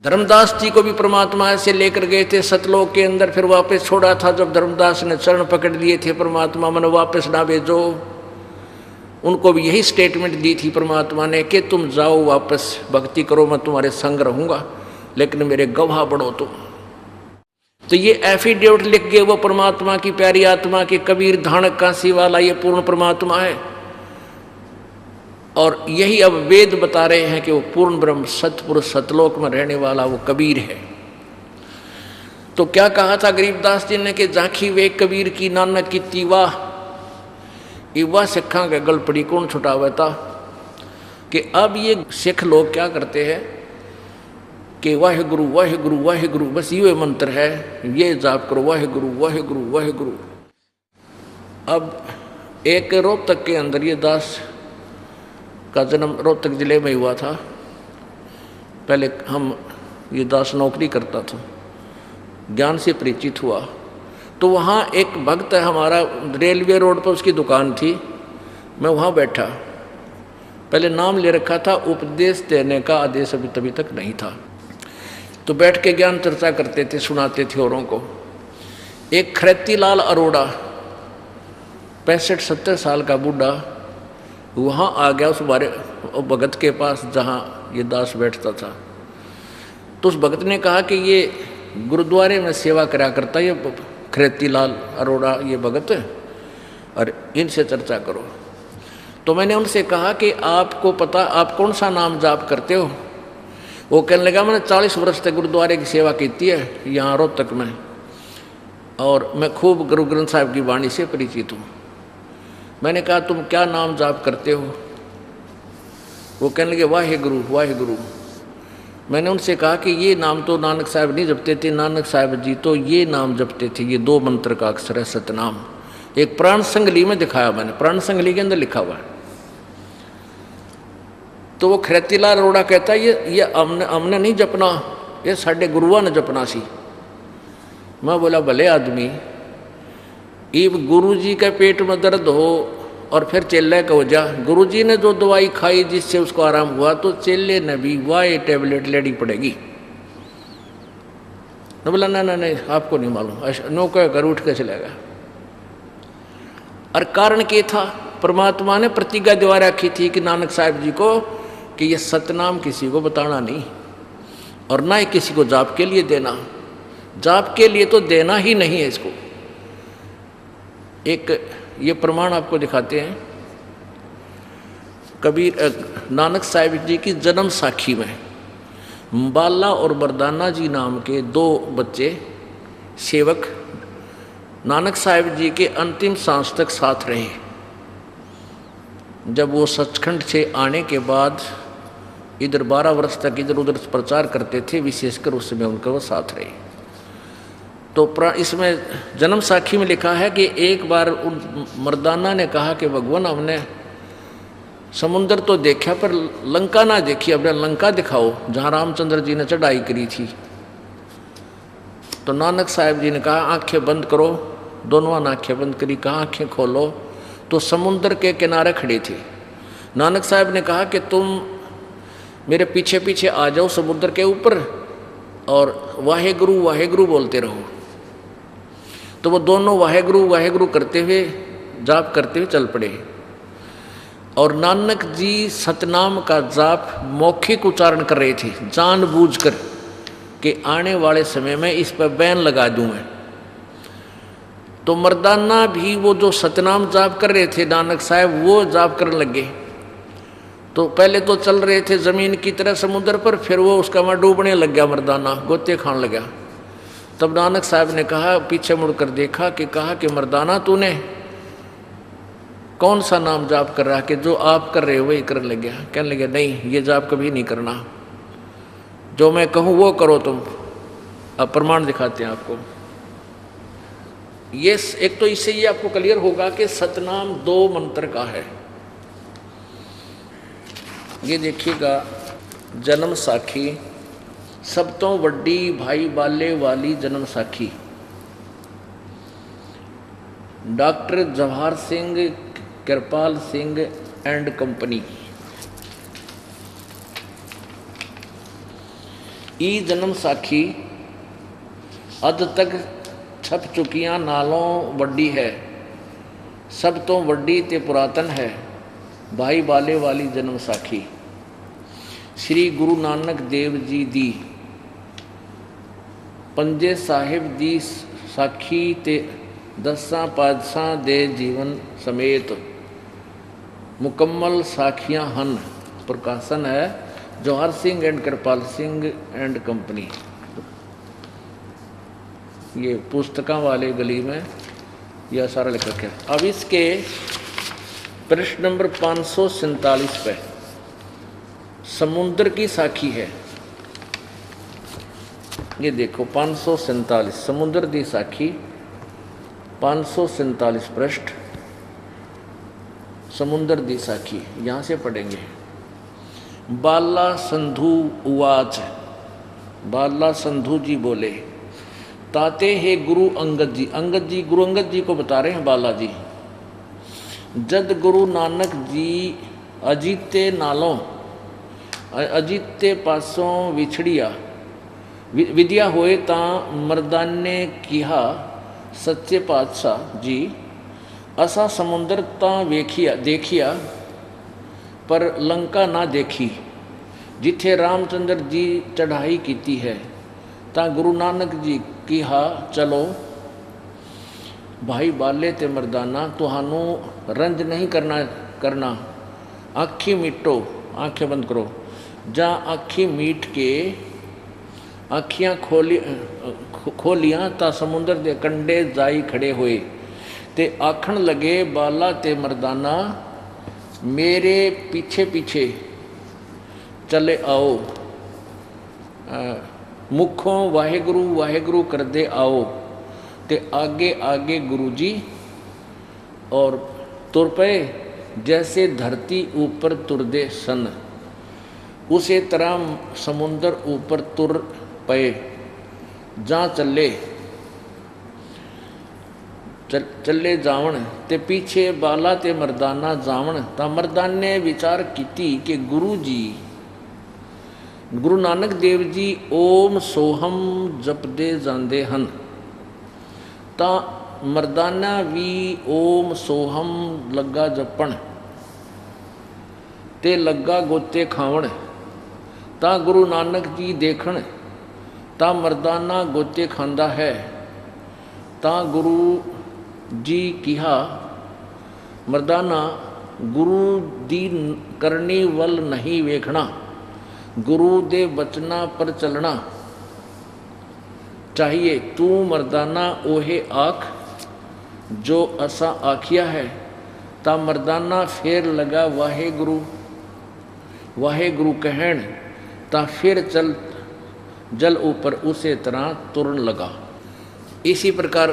धर्मदास जी को भी परमात्मा ऐसे लेकर गए थे सतलोक के अंदर, फिर वापस छोड़ा था। जब धर्मदास ने चरण पकड़ लिए थे परमात्मा मन वापस ना भेजो, उनको भी यही स्टेटमेंट दी थी परमात्मा ने कि तुम जाओ वापस भक्ति करो, मैं तुम्हारे संग रहूँगा, लेकिन मेरे गवाह बढ़ो तुम। तो ये एफिडेविट लिख गए वो परमात्मा की प्यारी आत्मा के कबीर धानक काशी वाला ये पूर्ण परमात्मा है। और यही अब वेद बता रहे हैं कि वो पूर्ण ब्रह्म सतपुरुष सतलोक में रहने वाला वो कबीर है। तो क्या कहा था गरीबदास जी ने कि झांकी वे कबीर की नानक की तीवा इवा सिखा के गल पड़ी कौन छुटावा था। कि अब ये सिख लोग क्या करते हैं कि वाहिगुरु वाहिगुरु वाहिगुरु बस ये मंत्र है, ये जाप करो वाहिगुरु वाहिगुरु वाहिगुरु। अब एक रोहतक के अंदर ये दास का जन्म रोहतक जिले में हुआ था। पहले ये दास नौकरी करता था, ज्ञान से परिचित हुआ। तो वहाँ एक भक्त है हमारा, रेलवे रोड पर उसकी दुकान थी, मैं वहाँ बैठा। पहले नाम ले रखा था, उपदेश देने का आदेश अभी तभी तक नहीं था। तो बैठ के ज्ञान चर्चा करते थे, सुनाते थे औरों को। एक खरेतीलाल अरोड़ा 65-70 साल का बूढ़ा वहाँ आ गया उस बारे भगत के पास जहाँ ये दास बैठता था। तो उस भगत ने कहा कि ये गुरुद्वारे में सेवा करा करता ये खरेतीलाल अरोड़ा ये भगत, और इनसे चर्चा करो। तो मैंने उनसे कहा कि आपको पता आप कौन सा नाम जाप करते हो? वो कहने लगा मैंने 40 वर्ष तक गुरुद्वारे की सेवा की है यहाँ रोहतक में, और मैं खूब गुरु ग्रंथ साहिब की वाणी से परिचित हूँ। मैंने कहा तुम क्या नाम जाप करते हो? वो कहने लगे वाहिगुरु वाहिगुरु। मैंने उनसे कहा कि ये नाम तो नानक साहब नहीं जपते थे, नानक साहब जी तो ये नाम जपते थे, ये 2 मंत्र का अक्षर है सतनाम। एक प्राण संगली में दिखाया मैंने, प्राण संगली के अंदर लिखा हुआ है। तो वो खरेतीलाल अरोड़ा कहता है ये हमने नहीं जपना, ये साढ़े गुरुआ ने जपना सी। मैं बोला भले आदमी, इब गुरु जी के पेट में दर्द हो और फिर चेले को जा, गुरु जी ने जो दवाई खाई जिससे उसको आराम हुआ, तो चेले ने भी वाह टेबलेट लेनी पड़ेगी। न बोला नहीं आपको नहीं मालूम, नौका घर उठ के चलेगा। और कारण क्या था? परमात्मा ने प्रतिज्ञा दिवा रखी थी कि नानक साहब जी को कि ये सतनाम किसी को बताना नहीं, और ना ही किसी को जाप के लिए देना। जाप के लिए तो देना ही नहीं है इसको। एक ये प्रमाण आपको दिखाते हैं। कबीर नानक साहिब जी की जन्म साखी में बाला और मर्दाना जी नाम के 2 बच्चे सेवक नानक साहिब जी के अंतिम सांस तक साथ रहे। जब वो सचखंड से आने के बाद इधर 12 वर्ष तक इधर उधर प्रचार करते थे, विशेषकर उस समय उनका वो साथ रहे। तो इसमें जन्म साखी में लिखा है कि एक बार उन मर्दाना ने कहा कि भगवान हमने समुद्र तो देखा पर लंका ना देखी, अब लंका दिखाओ जहाँ रामचंद्र जी ने चढ़ाई करी थी। तो नानक साहब जी ने कहा आंखें बंद करो, दोनों ने आंखें बंद करी, कहा आंखें खोलो, तो समुद्र के किनारे खड़े थे। नानक साहब ने कहा कि तुम मेरे पीछे पीछे आ जाओ समुद्र के ऊपर और वाहेगुरु वाहेगुरु बोलते रहो। तो वो दोनों वाहेगुरु वाहेगुरु करते हुए जाप करते हुए चल पड़े। और नानक जी सतनाम का जाप मौखिक उच्चारण कर रहे थे जानबूझकर कि आने वाले समय में इस पर बैन लगा दूं मैं। तो मर्दाना भी वो जो सतनाम जाप कर रहे थे नानक साहब वो जाप करने लगे। तो पहले तो चल रहे थे जमीन की तरह समुद्र पर, फिर वो उसका वहाँ डूबने लग गया, मर्दाना गोते खान लगा। तब नानक साहब ने कहा, पीछे मुड़कर देखा कि कहा कि मर्दाना तूने कौन सा नाम जाप कर रहा कि जो आप कर रहे हो वही करने लग गया। कहने लगे नहीं ये जाप कभी नहीं करना, जो मैं कहूँ वो करो तुम। अब प्रमाण दिखाते हैं आपको। ये एक तो इससे ये आपको क्लियर होगा कि सतनाम 2 मंत्र का है। ये देखिएगा जन्म साखी, सब तो वड्डी भाई बाले Wali Janam Sakhi, doctor Jawahar Singh Kirpal Singh and company. ई जन्म साखी अद तक छप चुकियां नालों वड्डी है, सब तो वड्डी ते पुरातन है, भाई बाले वाली जन्म साखी। श्री गुरु नानक देव जी दी पंजे साहिब दी साखी ते दसां पातशाह दे जीवन समेत मुकम्मल साखियां हन। प्रकाशन है Jawahar Singh and Kripal Singh and company. ये पुस्तकां वाले गली में यह सारा लेखक है। अब इसके प्रश्न नंबर 547 पे समुद्र की साखी है। ये देखो 547 समुद्र दी साखी 547 पृष्ठ समुद्र दी साखी। यहाँ से पढ़ेंगे। बाला संधु उवाच, बाला संधु जी बोले, ताते हे गुरु अंगद जी। अंगद जी गुरु अंगद जी को बता रहे हैं बाला जी। जद गुरु नानक जी अजीते नालों अजीते पासों विछड़िया विद्या होए तां मर्दाने किहा, सच्चे पातशाह जी असा समुंदर तां वेखिया देखिया पर लंका ना देखी, जिथे रामचंद्र जी चढ़ाई कीती है। तां गुरु नानक जी किहा, चलो भाई बाले ते मर्दाना तुहानू रंज नहीं करना आँखी मीटो, आँखें बंद करो। जा आँखी मीट के आँखियाँ खोलियाँ ता समुंदर दे कंडे जाई खड़े होए ते आखण लगे, बाला ते मर्दाना मेरे पीछे पीछे चले आओ, मुखों वाहेगुरु वाहेगुरु कर दे आओ। ते आगे आगे गुरु जी और तुर पे जैसे धरती ऊपर तुरदे सन, उसे तरह समुंदर ऊपर तुर पे जा चले जावण ते पीछे बाला ते मर्दाना जावण। ता मर्दान ने विचार कीती कि गुरु जी गुरु नानक देव जी ओम सोहम जपदे जांदे हन। ता मर्दाना भी ओम सोहम लगा जपण ते लगा गोते खावण। ता गुरु नानक जी देखण ता मर्दाना गोते खांदा है। ता गुरु जी किहा, मर्दाना गुरु दी करनी वल नहीं वेखना, गुरु दे बचना पर चलना चाहिए। तू मर्दाना ओहे आख जो असा आखिया है। ता मर्दाना फेर लगा वाहे गुरु कहण। ता फिर चल जल ऊपर उसे तरह तुरन लगा। इसी प्रकार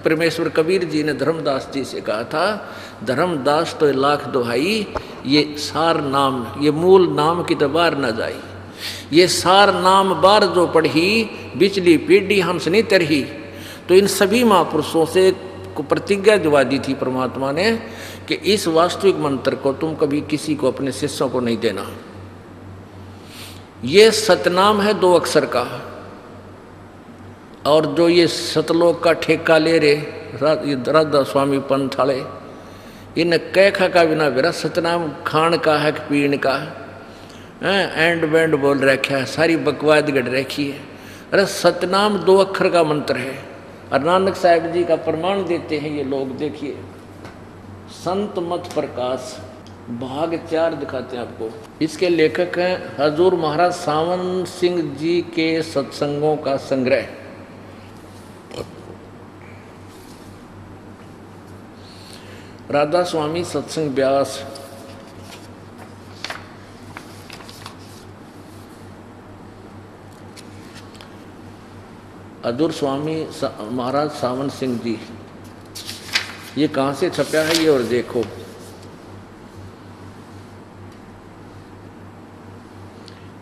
परमेश्वर कबीर जी ने धर्मदास जी से कहा था, धर्मदास तो लाख दुहाई, ये सार नाम ये मूल नाम की तो बार न जाई। ये सार नाम बार जो पढ़ी बिचली पीढ़ी हमसे नहीं तरही। तो इन सभी महापुरुषों से को प्रतिज्ञा दिवा दी थी परमात्मा ने कि इस वास्तविक मंत्र को तुम कभी किसी को अपने शिष्यों को नहीं देना। ये सतनाम है 2 अक्षर का, और जो ये सतलोक का ठेका ले रहे राधा स्वामी पंथ वाले, इन कैखा का बिना मेरा सतनाम खान का है कि पीण का है, एंड बैंड बोल रखा है, सारी बकवाद गढ़ रखी है। अरे सतनाम 2 अक्षर का मंत्र है, और नानक साहब जी का प्रमाण देते हैं ये लोग। देखिए संत मत प्रकाश भाग 4 दिखाते हैं आपको। इसके लेखक हैं हजूर महाराज सावन सिंह जी के सत्संगों का संग्रह। राधा स्वामी सत्संग व्यास, हजूर स्वामी महाराज सावन सिंह जी। ये कहाँ से छपा है ये और देखो।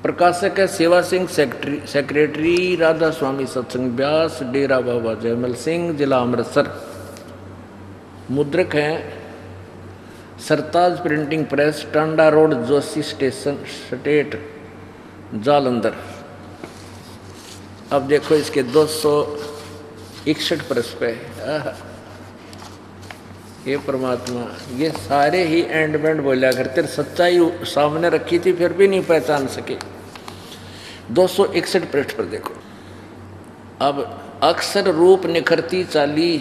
प्रकाशक है सेवा सिंह, सेक्रेटरी राधा स्वामी सत्संग व्यास, डेरा बाबा जयमल सिंह, जिला अमृतसर। मुद्रक हैं Sartaj printing press, Tanda road, Joshi station, state Jalandhar. अब देखो इसके 261 पृष्ठ पे, ये परमात्मा ये सारे ही एंड बैंड बोला करते, सच्चाई सामने रखी थी फिर भी नहीं पहचान सके। 261 पृष्ठ पर देखो, अब अक्सर रूप निखरती चाली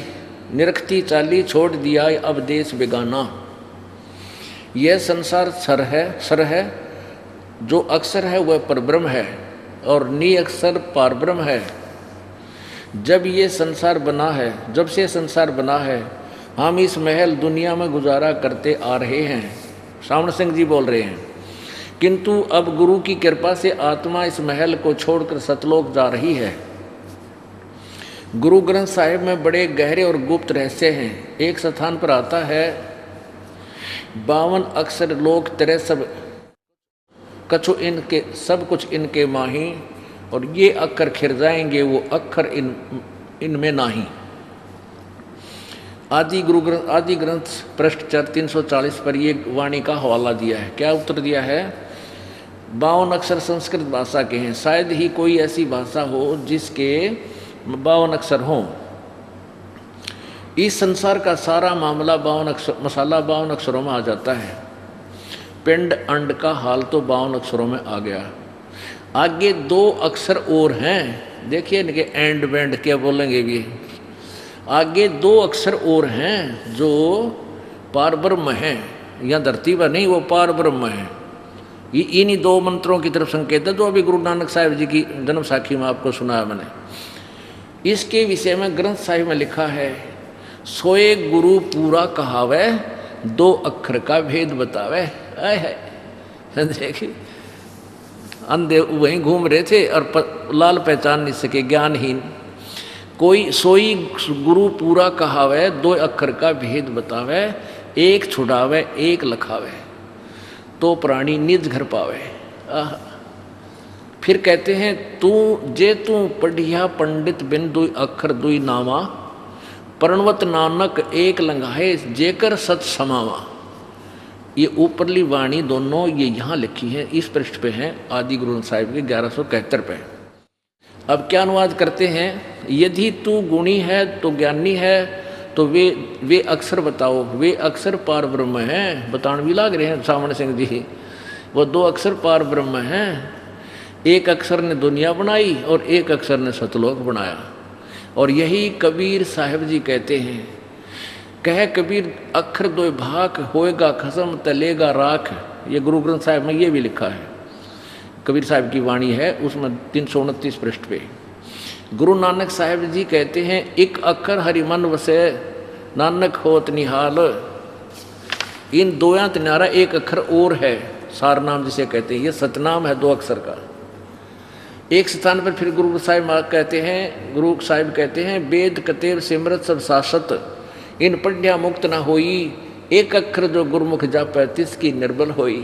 निरखती चाली छोड़ दिया अब देश बेगाना। यह संसार सर है जो अक्सर है वह परब्रह्म है और नी अक्सर पारब्रह्म है। जब ये संसार बना है, जब से संसार बना है, हम इस महल दुनिया में गुजारा करते आ रहे हैं। श्रावण सिंह जी बोल रहे हैं, किंतु अब गुरु की कृपा से आत्मा इस महल को छोड़कर सतलोक जा रही है। गुरु ग्रंथ साहिब में बड़े गहरे और गुप्त रहस्य हैं। एक स्थान पर आता है 52 अक्षर लोक तेरे सब कछु इनके सब कुछ इनके माही, और ये अक्षर खिर जाएंगे वो अक्षर इनमें नाही। आदि ग्रंथ पृष्ठ 340 पर ये वाणी का हवाला दिया है। क्या उत्तर दिया है? 52 अक्षर संस्कृत भाषा के हैं, शायद ही कोई ऐसी भाषा हो जिसके 52 अक्षर हों। इस संसार का सारा मामला 52 अक्षरों में आ जाता है। पिंड अंड का हाल तो 52 अक्षरों में आ गया। आगे 2 अक्षर और हैं, देखिए इनके एंड बैंड क्या बोलेंगे भी। आगे 2 अक्षर और हैं जो पारब्रह्म हैं, यहाँ धरती पर नहीं, वो पारब्रह्म है। ये इन्हीं 2 मंत्रों की तरफ संकेत है जो अभी गुरु नानक साहिब जी की जन्म साखी में आपको सुनाया मैंने। इसके विषय में ग्रंथ साहिब में लिखा है, सोए गुरु पूरा कहावे 2 अक्षर का भेद बतावे। देखिए अंधे वहीं घूम रहे थे और लाल पहचान नहीं सके, ज्ञानहीन। कोई सोई गुरु पूरा कहावे 2 अक्षर का भेद बतावे, एक छुड़ावे एक लखावे तो प्राणी निज घर पावे। फिर कहते हैं तू पढ़िया पंडित बिन 2 अक्षर 2 नामा, प्रणवत नानक एक लंघाए जेकर सत समावा। ये ऊपरली वाणी दोनों ये यहाँ लिखी हैं, इस पृष्ठ पे हैं आदि ग्रंथ साहिब के 1171 पे। अब क्या अनुवाद करते हैं? यदि तू गुणी है तो ज्ञानी है तो वे अक्षर बताओ। वे अक्षर पार ब्रह्म हैं। बतान भी लाग रहे हैं श्रावण सिंह जी, वो 2 अक्षर पार ब्रह्म हैं। एक अक्षर ने दुनिया बनाई और एक अक्षर ने सतलोक बनाया। और यही कबीर साहिब जी कहते हैं, कह कबीर अक्षर 2 भाग होएगा खसम तलेगा राख। ये गुरु ग्रंथ साहिब में ये भी लिखा है, कबीर साहिब की वाणी है उसमें 329 पृष्ठ पे। गुरु नानक साहिब जी कहते हैं, एक अक्षर हरि मन वसे नानक होत निहाल। इन 2 तिनारा एक अक्षर और है, सार नाम जिसे कहते हैं, ये सतनाम है 2 अक्षर का। एक स्थान पर फिर गुरु साहिब कहते हैं वेद कतेव सिमरत सब शासत, इन पढ़िया मुक्त न होई, एक अक्षर जो गुरुमुख जापै तिसकी निर्बल होई।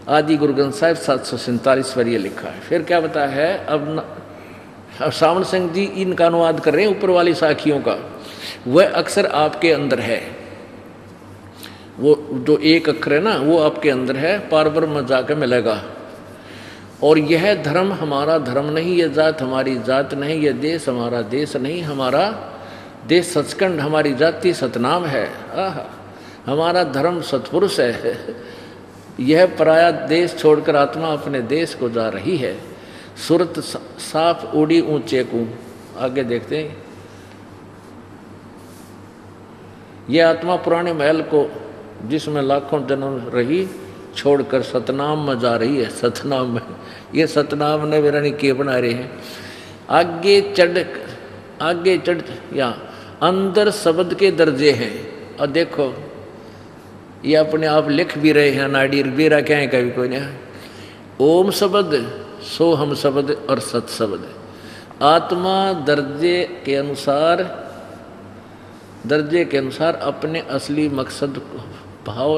आदि गुरु ग्रंथ साहिब 747 पर ये लिखा है। फिर क्या बताया है? अब श्रावण सिंह जी इनका अनुवाद कर रहे हैं ऊपर वाली साखियों का। वह अक्षर आपके अंदर है, वो जो एक अक्षर है ना वो आपके अंदर है, पारब्रह्म में जाकर मिलेगा। और यह धर्म हमारा धर्म नहीं, यह जात हमारी जात नहीं, यह देश हमारा देश नहीं, हमारा देश सचखंड, हमारी जाति सतनाम है। हमारा धर्म सतपुरुष है। यह पराया देश छोड़कर आत्मा अपने देश को जा रही है। सुरत साफ उड़ी ऊंचे को। आगे देखते हैं, यह आत्मा पुराने महल को जिसमें लाखों जन्म रही छोड़कर सतनाम में जा रही है। सतनाम में, ये सतनाम ने मेरा नहीं के बना रहे हैं। आगे चढ़ या अंदर शब्द के दर्जे हैं। और देखो ये अपने आप लिख भी रहे हैं, नाडी बेरा क्या है कभी कोई नहीं। ओम शब्द, सो हम शब्द और सत शब्द। आत्मा दर्जे के अनुसार अपने असली मकसद भाव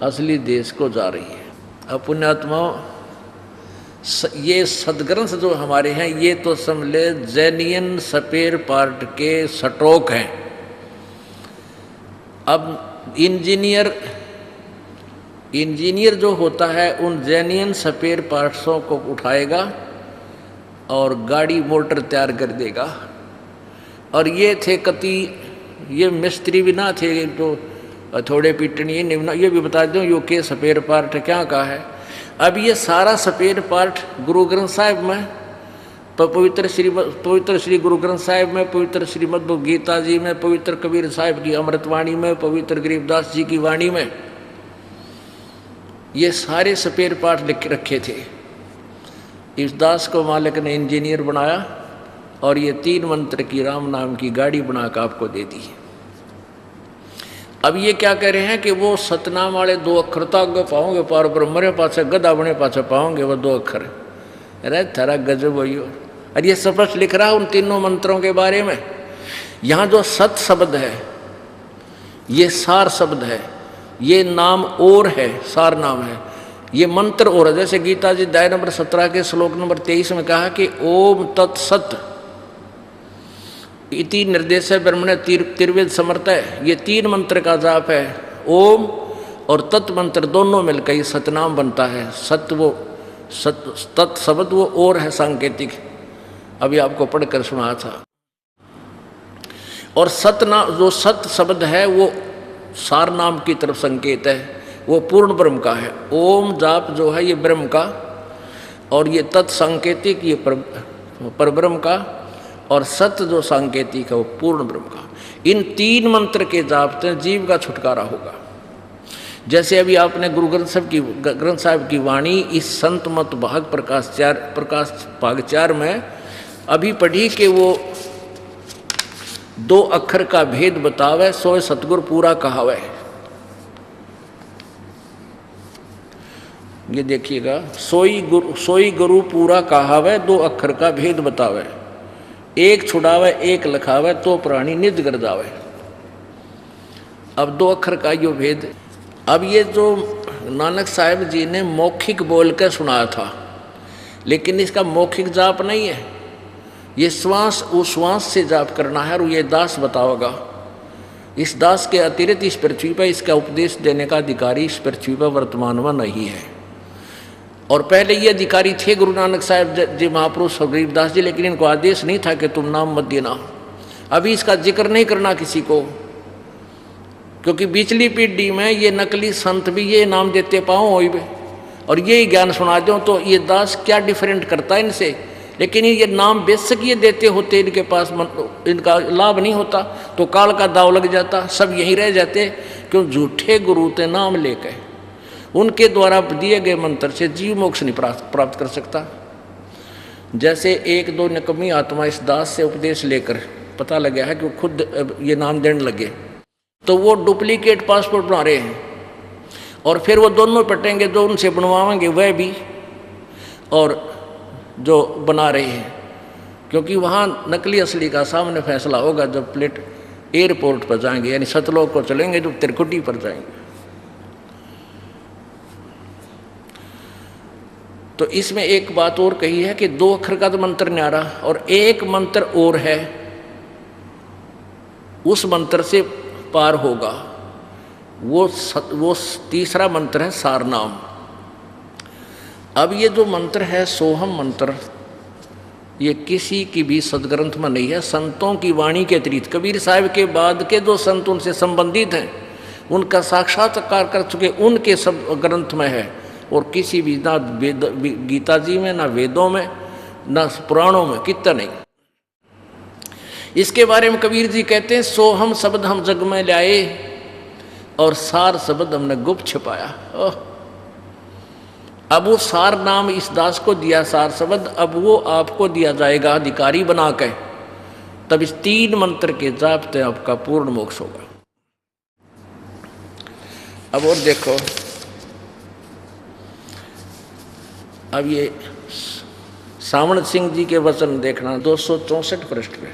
असली देश को जा रही है। अपने आत्माओं, ये सदग्रंथ जो हमारे हैं ये तो समझे जैनियन स्पेयर पार्ट के स्टॉक हैं। अब इंजीनियर जो होता है उन जैनियन स्पेयर पार्ट्सों को उठाएगा और गाड़ी मोटर तैयार कर देगा। और ये थे कति, ये मिस्त्री भी ना थे तो थोड़े पीटनी निवना, ये भी बता दूं यो के स्पेयर पार्ट क्या का है। अब ये सारा स्पेयर पार्ट गुरु ग्रंथ साहिब में, पवित्र श्री गुरु ग्रंथ साहिब में, पवित्र श्रीमद् गीता जी में, पवित्र कबीर साहिब की अमृतवाणी में, पवित्र गरीबदास जी की वाणी में, ये सारे स्पेयर पार्ट लिख रखे थे। इस दास को मालिक ने इंजीनियर बनाया और ये 3 मंत्र की राम नाम की गाड़ी बनाकर आपको दे दी। अब ये क्या कह रहे हैं कि वो सतनाम वाले 2 अक्षर तो आगे पाओगे, पार ब्रह्मरे पाछे गदा बने पाछे पाओगे वो 2 अक्षर। अरे थारा गजब वही हो। और ये स्पष्ट लिख रहा है उन तीनों मंत्रों के बारे में। यहाँ जो सत शब्द है ये सार शब्द है, ये नाम और है, सार नाम है, ये मंत्र और है। जैसे गीता जी अध्याय नंबर 17 के श्लोक नंबर 23 में कहा कि ओम तत्सत इति निर्देश ब्रह्मणे तिर्वेद समर्थ है। ये 3 मंत्र का जाप है। ओम और तत् मंत्र दोनों मिलकर ये सतनाम बनता है। सत वो तत् शब्द वो और है सांकेतिक, अभी आपको पढ़कर सुनाया था। और जो सत शब्द है वो सार नाम की तरफ संकेत है, वो पूर्ण ब्रह्म का है। ओम जाप जो है ये ब्रह्म का, और ये तत् सांकेतिक ये पर ब्रह्म का, और सत्य जो सांकेतिक है वो पूर्ण ब्रह्म का। इन 3 मंत्र के जाप से जीव का छुटकारा होगा। जैसे अभी आपने गुरु ग्रंथ साहिब की वाणी इस संत मत भाग प्रकाश भाग 4 में अभी पढ़ी कि वो 2 अक्षर का भेद बतावे, सोए सतगुरु पूरा कहावे। ये देखिएगा, सोई गुरु पूरा कहावे, 2 अक्षर का भेद बतावे, एक छुड़ावे एक लखावे, तो प्राणी निज गर्दावे। अब 2 अक्षर का यो भेद। अब ये जो नानक साहिब जी ने मौखिक बोल कर सुनाया था, लेकिन इसका मौखिक जाप नहीं है, ये श्वास उश्वास से जाप करना है। और ये दास बताओगा, इस दास के अतिरिक्त इस पृथ्वी पर इसका उपदेश देने का अधिकारी इस पृथ्वी पर वर्तमान में नहीं है। और पहले ये अधिकारी थे गुरु नानक साहिब जी महापुरुष और गरीबदास जी, लेकिन इनको आदेश नहीं था कि तुम नाम मत देना। अभी इसका जिक्र नहीं करना किसी को, क्योंकि पिछली पीढ़ी में ये नकली संत भी ये नाम देते पाओ हो, और ये ज्ञान सुना दो तो ये दास क्या डिफरेंट करता है इनसे। लेकिन ये नाम बेशक ये देते होते, इनके पास इनका लाभ नहीं होता तो काल का दाव लग जाता, सब यहीं रह जाते। क्यों? झूठे गुरु ते नाम लेकर उनके द्वारा दिए गए मंत्र से जीव मोक्ष नहीं प्राप्त कर सकता। जैसे 1-2 निकम्मी आत्मा इस दास से उपदेश लेकर पता लगा है कि वो खुद ये नाम देने लगे, तो वो डुप्लीकेट पासपोर्ट बना रहे हैं। और फिर वो दोनों पटेंगे, जो उनसे बनवाएंगे वह भी और जो बना रहे हैं, क्योंकि वहाँ नकली असली का सामने फैसला होगा जब प्लेट एयरपोर्ट पर जाएंगे, यानी सतलोक को चलेंगे, जो तिरकुटी पर जाएंगे। तो इसमें एक बात और कही है कि 2 अक्षर का तो मंत्र न्यारा, और एक मंत्र और है, उस मंत्र से पार होगा। वो 3रा मंत्र है सारनाम। अब ये जो मंत्र है सोहम मंत्र, ये किसी की भी सदग्रंथ में नहीं है। संतों की वाणी के अतिरिक्त कबीर साहिब के बाद के जो संत उनसे संबंधित हैं, उनका साक्षात्कार कर चुके, उनके सब ग्रंथ में है। और किसी भी ना गीता जी में, ना वेदों में, ना पुराणों में, कितना नहीं। इसके बारे में कबीर जी कहते हैं, सोहम शब्द हम जग में लाए और सार शब्द हमने गुप्त छिपाया। अब वो सार नाम इस दास को दिया, सार शब्द, अब वो आपको दिया जाएगा अधिकारी बना के। तब इस 3 मंत्र के जाप से आपका पूर्ण मोक्ष होगा। अब और देखो, अब ये सावण सिंह जी के वचन देखना 264 पृष्ठ पे,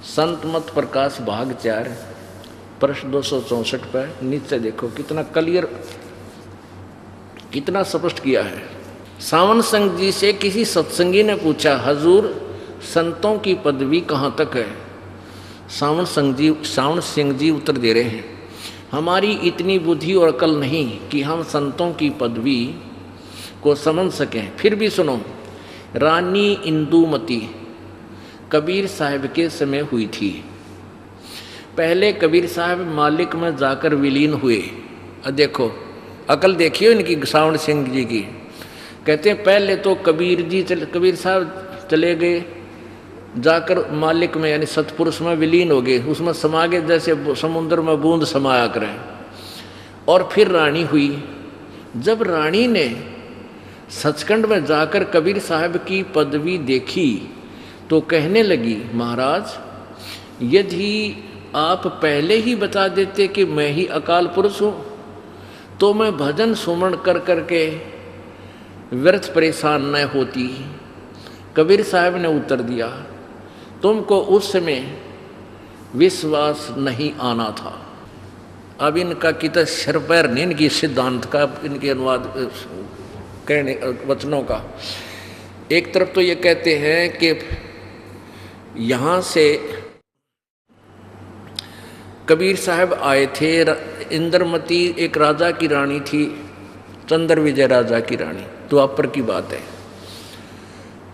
संत मत प्रकाश भाग 4 पृष्ठ 264 पे नीचे देखो कितना क्लियर, कितना स्पष्ट किया है। सावन सिंह जी से किसी सत्संगी ने पूछा, हजूर संतों की पदवी कहाँ तक है? सावन सिंह जी उत्तर दे रहे हैं, हमारी इतनी बुद्धि और अकल नहीं कि हम संतों की पदवी को समझ सकें। फिर भी सुनो, रानी इंदुमती कबीर साहब के समय हुई थी। पहले कबीर साहब मालिक में जाकर विलीन हुए। देखो अकल देखियो इनकी, सावण सिंह जी की। कहते हैं पहले तो कबीर साहब चले गए, जाकर मालिक में यानी सतपुरुष में विलीन हो गए, उसमें समा गए जैसे समुद्र में बूंद समाया करें। और फिर रानी हुई। जब रानी ने सचखंड में जाकर कबीर साहब की पदवी देखी तो कहने लगी, महाराज यदि आप पहले ही बता देते कि मैं ही अकाल पुरुष हूँ तो मैं भजन सुमरण कर करके व्यर्थ परेशान न होती। कबीर साहब ने उत्तर दिया, तुमको उस समय विश्वास नहीं आना था। अब इनका कितना सिर पैर नहीं इनकी सिद्धांत का, इनके अनुवाद कहने वचनों का। एक तरफ तो ये कहते हैं कि यहाँ से कबीर साहब आए थे, इंद्रमती एक राजा की रानी थी, चंद्र विजय राजा की रानी, द्वापर की बात है।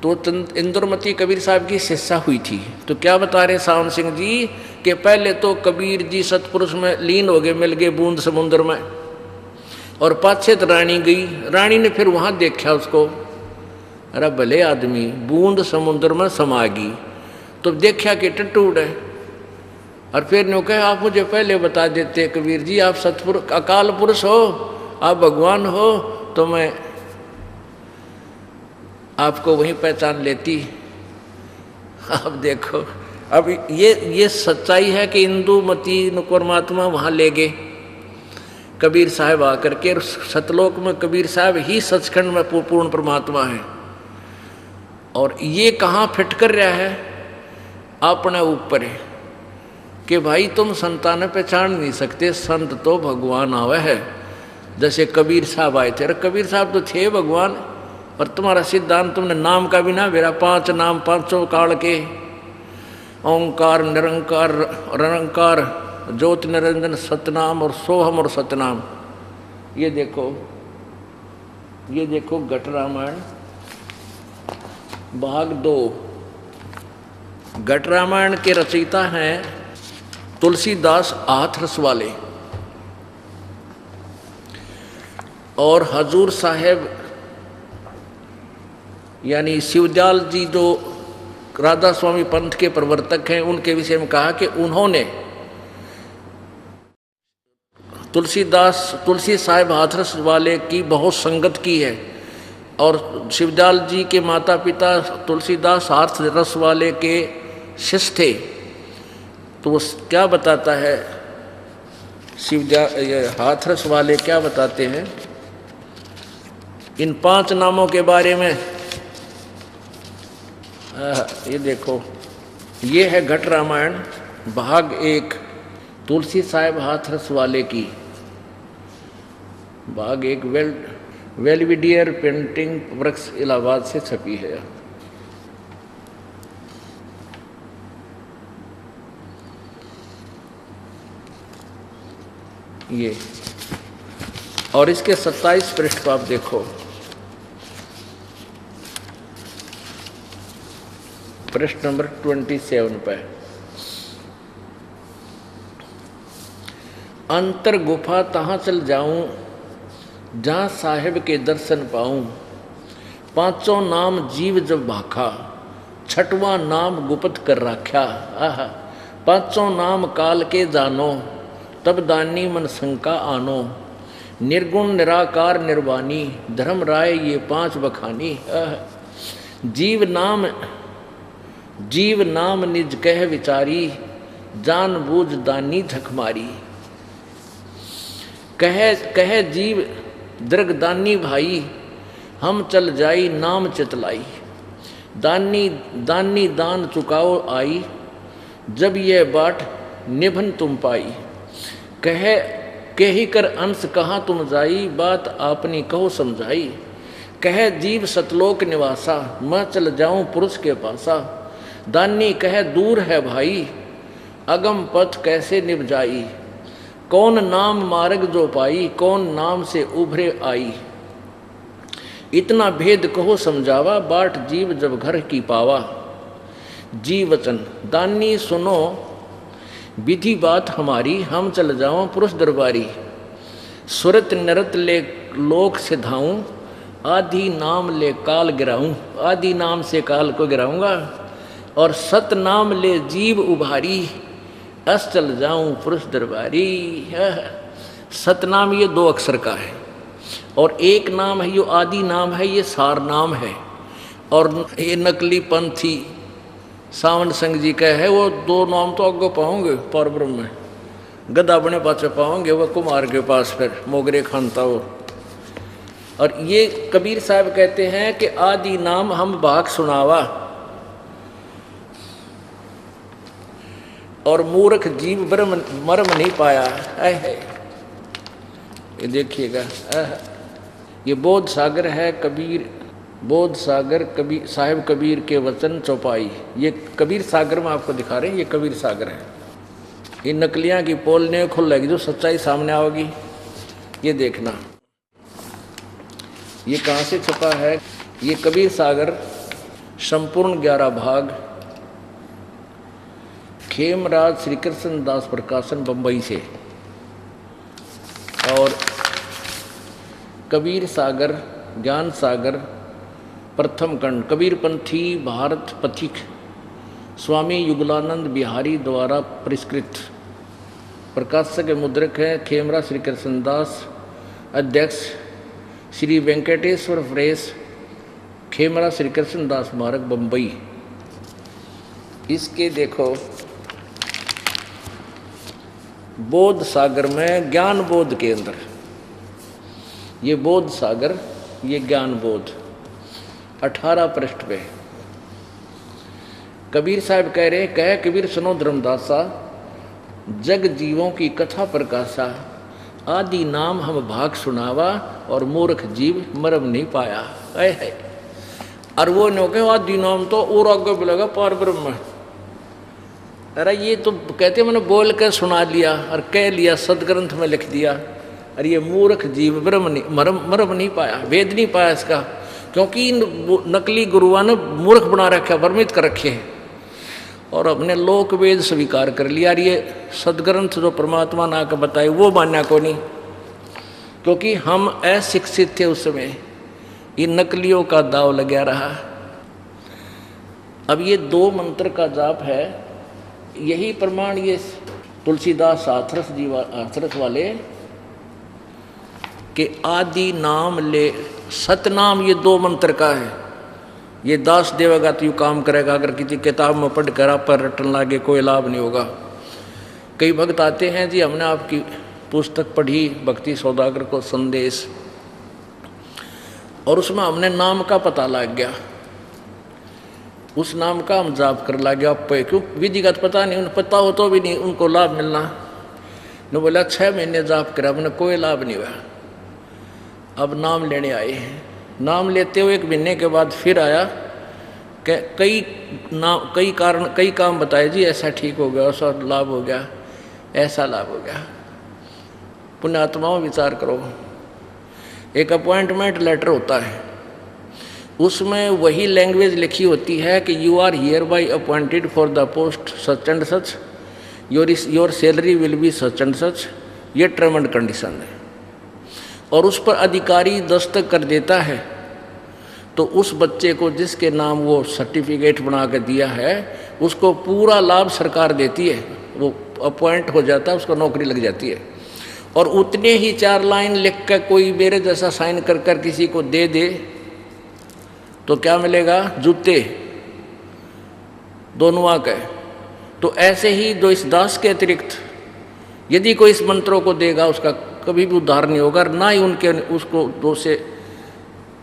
तो इंद्रमती कबीर साहब की शिष्या हुई थी। तो क्या बता रहे सावन सिंह जी कि पहले तो कबीर जी सतपुरुष में लीन हो गए, मिल गए बूंद समुद्र में, और पाछे तो रानी गई। रानी ने फिर वहाँ देखा उसको, अरे भले आदमी बूंद समुद्र में समा गई। तो देखा कि टूट है। और फिर ने कहा आप मुझे पहले बता देते कबीर जी, आप सतपुरुष अकाल पुरुष हो, आप भगवान हो, तो मैं आपको वहीं पहचान लेती। अब देखो, अब ये सच्चाई है कि इंदुमती परमात्मा वहाँ ले गए कबीर साहब आकर के। सतलोक में कबीर साहब ही सचखंड में पूर्ण परमात्मा है। और ये कहाँ फिट कर रहा है, अपने ऊपर है कि भाई तुम संतान ने पहचान नहीं सकते, संत तो भगवान आवे है। जैसे कबीर साहब आए थे, अरे कबीर साहब तो थे भगवान, और तुम्हारा सिद्धांत तुमने नाम का भी ना मेरा 5 नाम 500 काल के, ओंकार निरंकार रंकार ज्योति निरंजन सतनाम और सोहम और सतनाम। ये देखो घट रामायण भाग 2। घट रामायण के रचयिता हैं तुलसीदास हाथरस वाले, और हजूर साहेब यानी शिवदयाल जी जो राधा स्वामी पंथ के प्रवर्तक हैं, उनके विषय में कहा कि उन्होंने तुलसी साहिब हाथरस वाले की बहुत संगत की है। और शिवदयाल जी के माता पिता तुलसीदास हाथरस वाले के शिष्य थे। तो वो क्या बताता है हाथरस वाले क्या बताते हैं इन 5 नामों के बारे में। ये देखो, ये है घट रामायण भाग 1 तुलसी साहिब हाथरस वाले की, भाग 1 वेलविडियर पेंटिंग वृक्ष इलाहाबाद से छपी है। ये और इसके 27 पृष्ठ को आप देखो। पृष्ठ नंबर 27 पे, अंतर गुफा तहाँ चल जाऊं जहाँ साहिब के दर्शन पाऊं। 5 नाम जीव जब भाखा, 6वां नाम गुप्त कर राख्या। 5 नाम काल के जानो, तब दानी मन शंका आनो। निर्गुण निराकार निर्वाणी, धर्म राय ये 5 बखानी। जीव नाम निज कह विचारी, जान बूझ दानी झकमारी। कह जीव दृग दानी भाई, हम चल जाई नाम चितलाई। दानी दान चुकाओ आई, जब यह बाट निभन तुम पाई। कही कर अंश कहाँ तुम जाई, बात आपनी कहो समझाई। कह जीव सतलोक निवासा, मैं चल जाऊं पुरुष के पासा। दानी कह दूर है भाई, अगम पथ कैसे निभ जाई। कौन नाम मार्ग जो पाई, कौन नाम से उभरे आई। इतना भेद कहो समझावा, बाट जीव जब घर की पावा। जी वचन दानी सुनो, विधि बात हमारी, हम चल जाओ पुरुष दरबारी। सुरत नरत ले लोक से धाऊं, आदि नाम ले काल गिराऊं। आदि नाम से काल को गिराऊंगा, और सत नाम ले जीव उभारी। अस चल जाऊं पुरुष दरबारी। सतनाम ये 2 अक्षर का है, और एक नाम है यो आदि नाम है, ये सार नाम है। और ये नकली पंथी सावन संघ जी का है, वो 2 नाम तो आगे पाओगे पर ब्रह्म में, गदा बने पाचे पाओगे वो कुमार के पास, फिर मोगरे खानता वो। और ये कबीर साहब कहते हैं कि आदि नाम हम भाग सुनावा, और मूर्ख जीव ब्रह्म मर्म नहीं पाया। है ये देखिएगा, ये बोध सागर है कबीर, बोध सागर कबीर साहिब कबीर के वचन चौपाई। ये कबीर सागर में आपको दिखा रहे हैं, ये कबीर सागर है। ये नकलियां की पोल नहीं खुलेगी, जो सच्चाई सामने आओगी ये देखना। ये कहाँ से छपा है? ये कबीर सागर संपूर्ण 11 भाग, खेमराज श्री कृष्ण दास प्रकाशन बंबई से। और कबीर सागर ज्ञान सागर प्रथम खंड, कबीरपंथी भारत पथिक, स्वामी युगलानंद बिहारी द्वारा परिष्कृत। प्रकाशक के मुद्रक है खेमराज श्री कृष्ण दास, अध्यक्ष श्री वेंकटेश्वर प्रेस, खेमराज श्री कृष्ण दास स्मारक बंबई। इसके देखो बोध सागर में ज्ञान बोध के अंदर, ये बोध सागर, ये ज्ञान बोध 18 पृष्ठ पे कबीर साहब कह रहे, कह कबीर सुनो धर्मदासा, जग जीवों की कथा प्रकाशा। आदि नाम हम भाग सुनावा, और मूर्ख जीव मरम नहीं पाया। है और वो नो के आदि नाम तो और आगे मिलेगा पार ब्रह्म। अरे ये तो कहते मैंने बोल कर सुना लिया और कह लिया, सदग्रंथ में लिख दिया, और ये मूर्ख जीव ब्रह्म नहीं मरम नहीं पाया, वेद नहीं पाया इसका, क्योंकि नकली गुरुओं ने मूर्ख बना रखा, भ्रमित कर रखे हैं, और अपने लोक वेद स्वीकार कर लिया। ये सदग्रंथ जो परमात्मा ना के बताए वो मान्या को नहीं, क्योंकि हम अशिक्षित थे उस समय, ये नकलियों का दाव लगा रहा। अब ये 2 मंत्र का जाप है, यही प्रमाण ये तुलसीदास हाथरस वाले के आदि नाम ले सतनाम, ये 2 मंत्र का है। ये दास देवेगा तो यू काम करेगा, अगर किसी किताब में पढ़ कर आप पर रटन लागे कोई लाभ नहीं होगा। कई भक्त आते हैं जी, हमने आपकी पुस्तक पढ़ी भक्ति सौदागर को संदेश, और उसमें हमने नाम का पता लग गया, उस नाम का हम जाप कर ला गया। क्यों विधिगत पता नहीं, उन्हें पता हो तो भी नहीं उनको लाभ मिलना। ने बोला 6 महीने जाप करा, मैंने कोई लाभ नहीं हुआ। अब नाम लेने आए हैं, नाम लेते हुए 1 महीने के बाद फिर आया कि कई काम बताए जी, ऐसा ठीक हो गया, ऐसा लाभ हो गया, ऐसा लाभ हो गया। पुण्यात्माओं विचार करो, एक अपॉइंटमेंट लेटर होता है, उसमें वही लैंग्वेज लिखी होती है कि you are hereby appointed for the post such and such, your salary will be such and such, ये टर्म एंड कंडीशन है। और उस पर अधिकारी दस्तखत कर देता है, तो उस बच्चे को जिसके नाम वो सर्टिफिकेट बना कर दिया है, उसको पूरा लाभ सरकार देती है, वो अपॉइंट हो जाता है, उसको नौकरी लग जाती है। और उतने ही 4 लाइन लिख कर कोई मेरे जैसा साइन कर कर किसी को दे दे तो क्या मिलेगा? जूते दोनों के। तो ऐसे ही दो इस दास के अतिरिक्त यदि कोई इस मंत्रों को देगा उसका कभी भी उद्धार नहीं होगा, ना ही उनके उसको दो से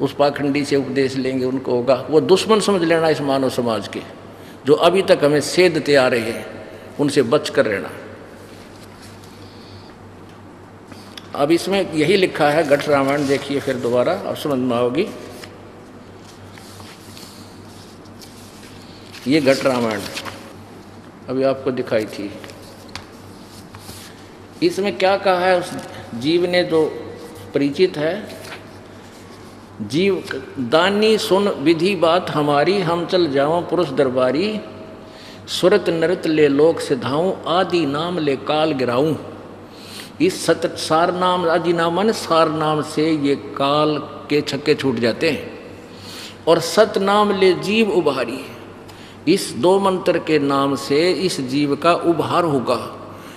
उस पाखंडी से उपदेश लेंगे उनको होगा। वो दुश्मन समझ लेना इस मानव समाज के, जो अभी तक हमें सेधते आ रहे हैं, उनसे बच कर रहना। अब इसमें यही लिखा है, घट रामायण देखिए फिर दोबारा, अब समझ में आओगी। ये घट रामायण अभी आपको दिखाई थी। इसमें क्या कहा है उस जीव ने जो परिचित है जीव दानी सुन विधि बात हमारी, हम चल जाओ पुरुष दरबारी। सुरत नृत ले लोक सिधाऊं, आदि नाम ले काल गिराऊं। इस सत सार नाम, आदि नाम मन सार नाम से ये काल के छक्के छूट जाते हैं। और सत नाम ले जीव उभारी, इस दो मंत्र के नाम से इस जीव का उभार होगा।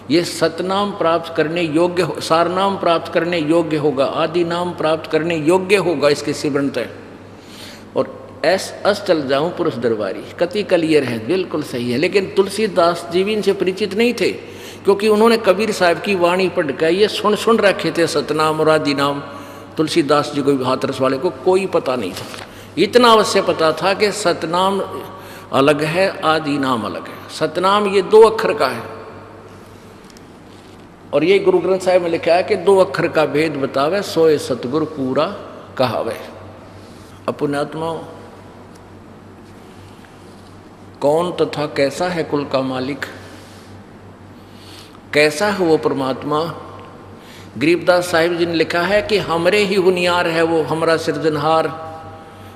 ये सतनाम प्राप्त करने योग्य, सार नाम प्राप्त करने योग्य होगा, आदि नाम प्राप्त करने योग्य होगा इसके सिमरन तय। और अस चल जाऊं पुरुष दरबारी, कति क्लियर है, बिल्कुल सही है। लेकिन तुलसीदास जी भी इनसे परिचित नहीं थे, क्योंकि उन्होंने कबीर साहब की वाणी पढ़ कर ये सुन रखे थे सतनाम और आदि नाम। तुलसीदास जी को, हाथरस वाले को कोई पता नहीं था। इतना अवश्य पता था कि सतनाम अलग है, आदि नाम अलग है। सतनाम ये 2 अक्षर का है, और ये गुरु ग्रंथ साहिब में लिखा है कि 2 अक्षर का भेद बतावे, सोए सतगुरु पूरा कहावे। पुण्यात्मा, कौन तथा कैसा है कुल का मालिक, कैसा है वो परमात्मा। गरीबदास साहिब जी ने लिखा है कि हमरे ही हुनियार है वो हमारा सृजनहार,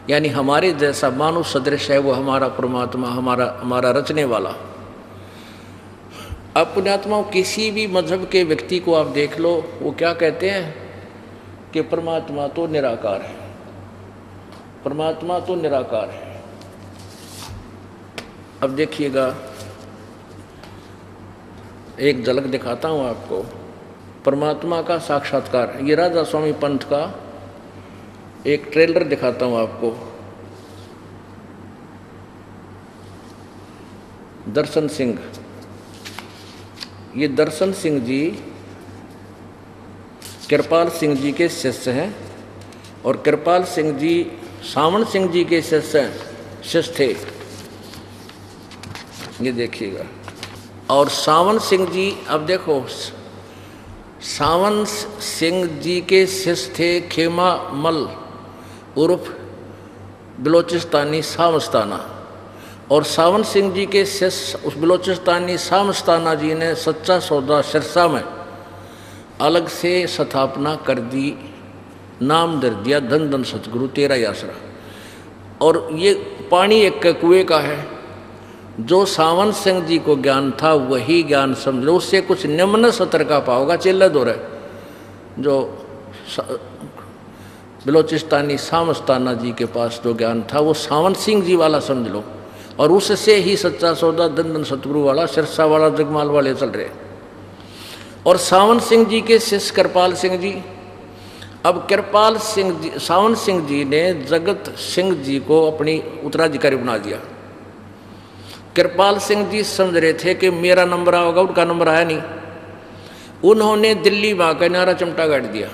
यानी हमारे जैसा मानव सदृश है वो हमारा परमात्मा, हमारा रचने वाला। अब पुण्यात्माओं, किसी भी मजहब के व्यक्ति को आप देख लो, वो क्या कहते हैं कि परमात्मा तो निराकार है, परमात्मा तो निराकार है। अब देखिएगा, एक झलक दिखाता हूँ आपको परमात्मा का साक्षात्कार। ये राधा स्वामी पंथ का एक ट्रेलर दिखाता हूँ आपको। दर्शन सिंह, ये दर्शन सिंह जी कृपाल सिंह जी के शिष्य हैं, और कृपाल सिंह जी सावन सिंह जी के शिष्य थे। ये देखिएगा। और सावन सिंह जी, अब देखो, सावन सिंह जी के शिष्य थे खेमा मल उर्फ बलोचिस्तानी शामस्ताना, और सावन सिंह जी के शिष्य उस बलोचिस्तानी शामस्ताना जी ने सच्चा सौदा सिरसा में अलग से स्थापना कर दी, नाम दर दिया धन धन सतगुरु तेरा आसरा। और ये पानी एक कुएं का है। जो सावन सिंह जी को ज्ञान था वही ज्ञान समझ लो, उससे कुछ निम्न सतर का पाओगा चिल्ला दो रहे। जो बलोचिस्तानी शामस्ताना जी के पास जो ज्ञान था वो सावन सिंह जी वाला समझ लो, और उससे ही सच्चा सौदा धन धन सतगुरु वाला सिरसा वाला जगमाल वाले चल रहे। और सावन सिंह जी के शिष्य कृपाल सिंह जी, अब कृपाल सिंह जी, सावन सिंह जी ने जगत सिंह जी को अपनी उत्तराधिकारी बना दिया। कृपाल सिंह जी समझ रहे थे कि मेरा नंबर आएगा, उनका नंबर आया नहीं। उन्होंने दिल्ली में आकर नारा चमटा गाड़ दिया,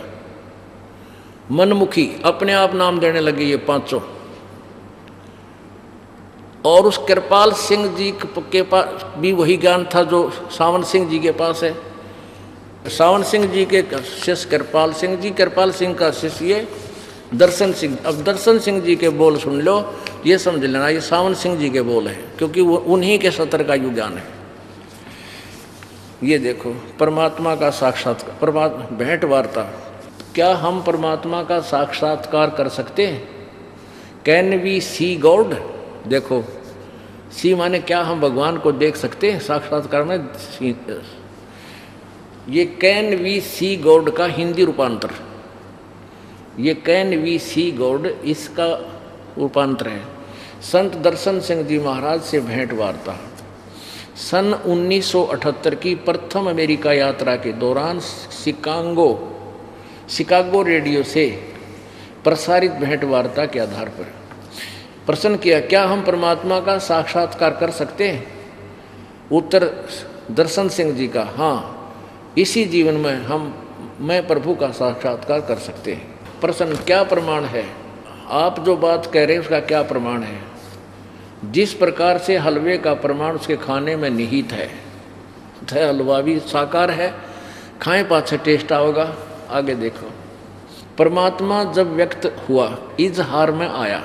मनमुखी अपने आप नाम देने लगे ये 500। और उस कृपाल सिंह जी के पास भी वही ज्ञान था जो सावन सिंह जी के पास है। सावन सिंह जी के शिष्य कृपाल सिंह जी, कृपाल सिंह का शिष्य ये दर्शन सिंह। अब दर्शन सिंह जी के बोल सुन लो, ये समझ लेना ये सावन सिंह जी के बोल हैं, क्योंकि वो उन्हीं के सतर का युग ज्ञान है। ये देखो परमात्मा का साक्षात्कार, परमात्मा भेंट वार्ता। क्या हम परमात्मा का साक्षात्कार कर सकते हैं? Can we see God? देखो, सी माने क्या, हम भगवान को देख सकते हैं साक्षात्कार में। ये कैन वी सी गॉड का हिंदी रूपांतर, ये कैन वी सी गॉड इसका रूपांतर है। संत दर्शन सिंह जी महाराज से भेंट वार्ता। सन 1978 की प्रथम अमेरिका यात्रा के दौरान शिकागो रेडियो से प्रसारित भेंट वार्ता के आधार पर प्रश्न किया, क्या हम परमात्मा का साक्षात्कार कर सकते हैं? उत्तर दर्शन सिंह जी का, हाँ, इसी जीवन में मैं प्रभु का साक्षात्कार कर सकते हैं। प्रश्न, क्या प्रमाण है? आप जो बात कह रहे हैं उसका क्या प्रमाण है? जिस प्रकार से हलवे का प्रमाण उसके खाने में निहित है, हलवा भी साकार है, खाएं पाछे टेस्ट आओगा। आगे देखो, परमात्मा जब व्यक्त हुआ, इजहार में आया,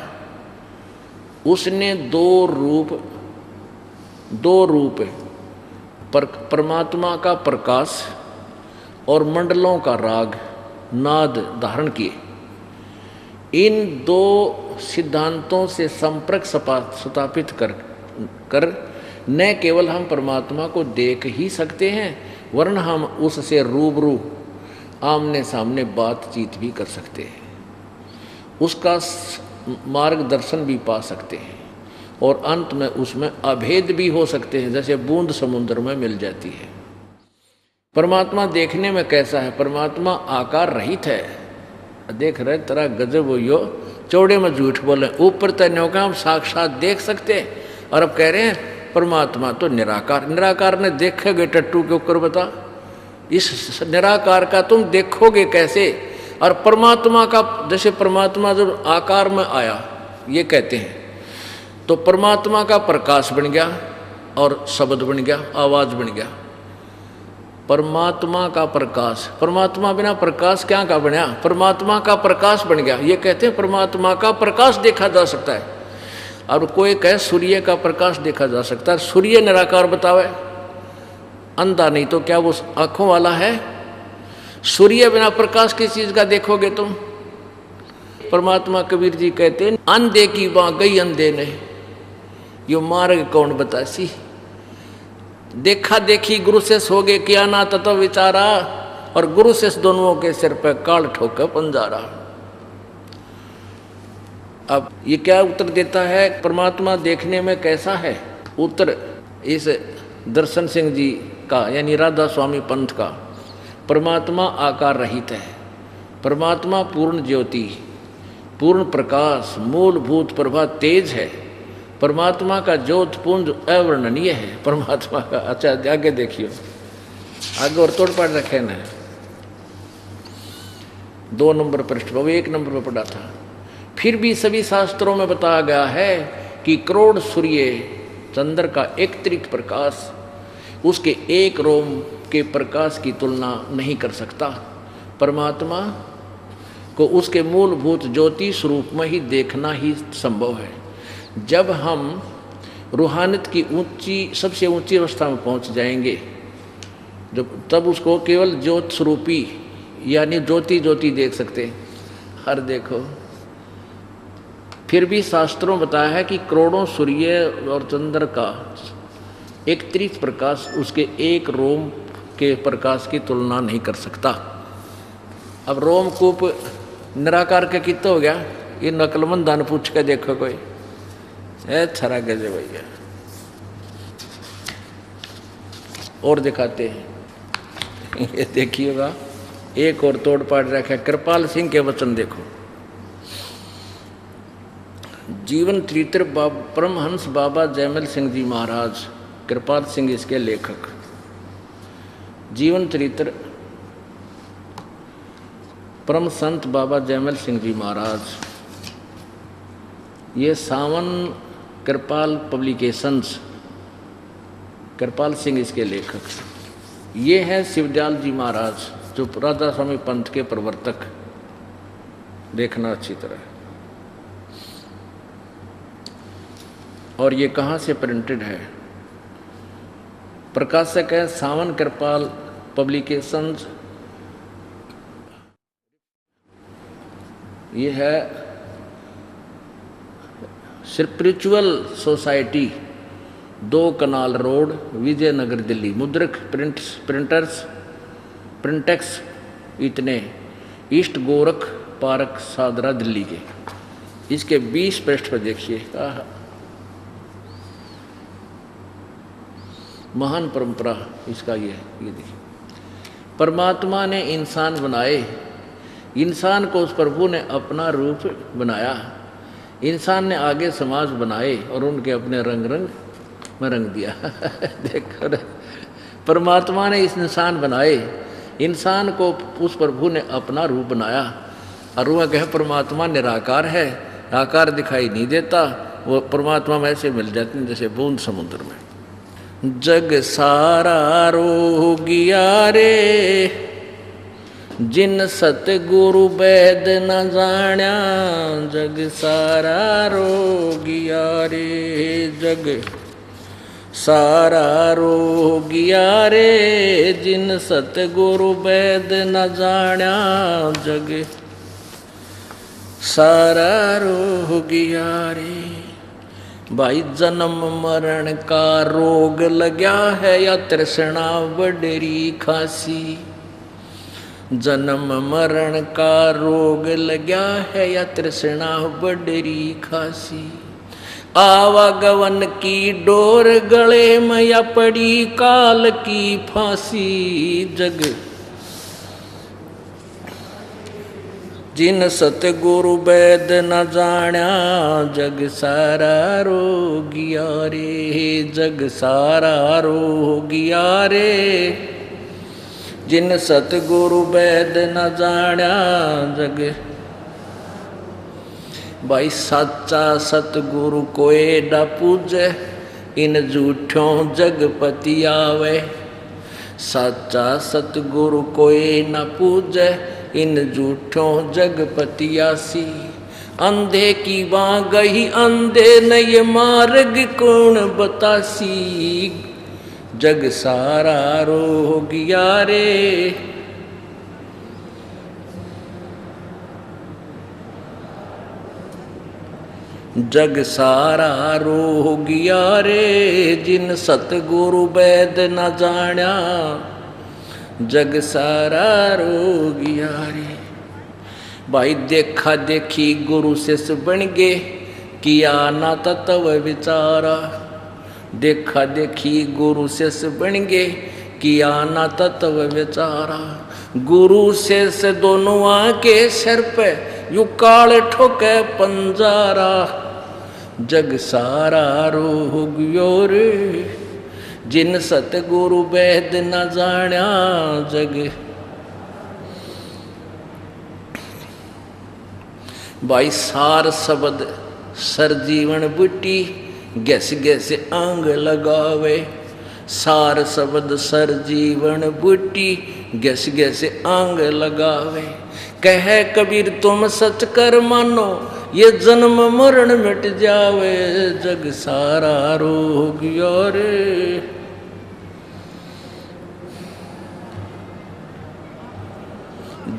उसने दो रूप परमात्मा का प्रकाश और मंडलों का राग नाद धारण किए। इन दो सिद्धांतों से संपर्क स्थापित कर न केवल हम परमात्मा को देख ही सकते हैं, वरन हम उससे रूबरू आमने सामने बातचीत भी कर सकते हैं, उसका मार्गदर्शन भी पा सकते हैं और अंत में उसमें अभेद भी हो सकते हैं, जैसे बूंद समुद्र में मिल जाती है। परमात्मा देखने में कैसा है? परमात्मा आकार रहित है। देख रहे तेरा गजब हो यो, चौड़े में झूठ बोले, ऊपर तैनो का हम साक्षात देख सकते हैं, और अब कह रहे हैं परमात्मा तो निराकार। निराकार ने देखेगे टट्टू के ऊपर बता, इस निराकार का तुम देखोगे कैसे? और परमात्मा का, जैसे परमात्मा जब आकार में आया ये कहते हैं, तो परमात्मा का प्रकाश बन गया और शब्द बन गया, आवाज बन गया। परमात्मा का प्रकाश, परमात्मा बिना प्रकाश क्या का बना? परमात्मा का प्रकाश बन गया। ये कहते हैं परमात्मा का प्रकाश देखा जा सकता है। और कोई कहे सूर्य का प्रकाश देखा जा सकता है, सूर्य निराकार बतावे, अंधा नहीं तो क्या वो आंखों वाला है? सूर्य बिना प्रकाश किस चीज का देखोगे तुम? परमात्मा कबीर जी कहते हैं अंधे की बाँ गई अंधे ने, यो मार्ग कौन बतासी। देखा देखी गुरु से सोगे किया ना तत्व विचारा, और गुरु से दोनों के सिर पर काल ठोकर पंजारा। अब ये क्या उत्तर देता है? परमात्मा देखने में कैसा है? उत्तर इस दर्शन सिंह जी का यानी राधा स्वामी पंथ का, परमात्मा आकार रहित है, परमात्मा पूर्ण ज्योति, पूर्ण प्रकाश, मूलभूत प्रभा तेज है, परमात्मा का ज्योत पुंज अवर्णनीय है परमात्मा का। अच्छा आगे देखियो, आगे और तोड़ पाड़ रखे ना, 2 नंबर पृष्ठ पर, 1 नंबर पर पढ़ा था। फिर भी सभी शास्त्रों में बताया गया है कि करोड़ सूर्य चंद्र का एक त्रिक प्रकाश उसके एक रोम के प्रकाश की तुलना नहीं कर सकता। परमात्मा को उसके मूलभूत ज्योति स्वरूप में ही देखना ही संभव है। जब हम रूहानियत की ऊंची, सबसे ऊंची अवस्था में पहुंच जाएंगे, तब उसको केवल ज्योत स्वरूपी यानी ज्योति ज्योति देख सकते। हर देखो, फिर भी शास्त्रों बताया है कि करोड़ों सूर्य और चंद्र का एक त्रिक प्रकाश उसके एक रोम के प्रकाश की तुलना नहीं कर सकता। अब रोमकूप निराकार का कितना हो गया? ये नकलमंद दान पूछ के देखो कोई, छरा गजे भैया। और दिखाते हैं ये देखिएगा, एक और तोड़ पाड़ रखा है। कृपाल सिंह के वचन देखो, जीवन चरित्र परमहंस बाबा जयमल सिंह जी महाराज, कृपाल सिंह इसके लेखक। जीवन चरित्र परम संत बाबा जयमल सिंह जी महाराज, ये सावन कृपाल पब्लिकेशंस, कृपाल सिंह इसके लेखक। ये है शिवदयाल जी महाराज जो राधा स्वामी पंथ के प्रवर्तक, देखना अच्छी तरह। और ये कहाँ से प्रिंटेड है? प्रकाशक है सावन कृपाल पब्लिकेशंस। ये है spiritual society, 2 canal road, Vijayanagar, Delhi. मुद्रक प्रिंटेक्स इतने, ईस्ट गोरख पार्क सादरा दिल्ली के। इसके 20 पृष्ठ पर देखिए। महान परंपरा इसका ये देखिए। परमात्मा ने इंसान बनाए, इंसान को उस प्रभु ने अपना रूप बनाया, इंसान ने आगे समाज बनाए और उनके अपने रंग रंग में रंग दिया। देखो परमात्मा ने इस इंसान बनाए, इंसान को उस प्रभु ने अपना रूप बनाया। और वह कहे परमात्मा निराकार है, आकार दिखाई नहीं देता, वो परमात्मा में ऐसे मिल जाते हैं जैसे बूंद समुद्र में। जग सारा रोगिया रे, जिन सतगुरु वैद न जाण्या। जग सारा रोगिया रे, जग सारा रोगिया रे, जिन सतगुरु वैद न जाण्या। जग सारा रोग गया रे। भाई जन्म मरण का रोग लग्या है या तृष्णा बडरी खासी। जन्म मरण का रोग लग्या है या तृष्णा बडरी खासी। आवागवन की डोर गले में या पड़ी काल की फांसी। जग जिन सतगुरु वैद न जाण्या जग सारा रोगिया रे। जग सारा रोगिया रे। जिन सतगुरु वैद न जाण्या जग। भाई साचा सतगुरु कोई न पूजे इन झूठों जगपति आवे। साचा सतगुरु कोई न पूजे इन झूठों जगपति आसी। अंधे की वहां गई अंधे न ये मार्ग कौन बतासी। जग सारा रोगिया रे। जग सारा रोगिया रे। जिन सतगुरु वैद न जाण्या जग सारा रोगिया रे। भाई देखा देखी गुरु शिष्य बन गे किया ना तत्व विचारा। देखा देखी गुरु शिष्य बन गे किया ना तत्व विचारा। गुरु शिष्य दोनों आके सिर पे यू काल ठोके पंजारा। जग सारा रोगियो रे। जिन सतगुरु वैद न जाण्या जग। भाई सार शब्द सर जीवन बूटी गैस गैस आंग लगावे। सार शब्द सर जीवन बूटी गैस गैस आंग लगावे। कह कबीर तुम सच कर मानो ये जन्म मरण मिट जावे। जग सारा रोगियो रे।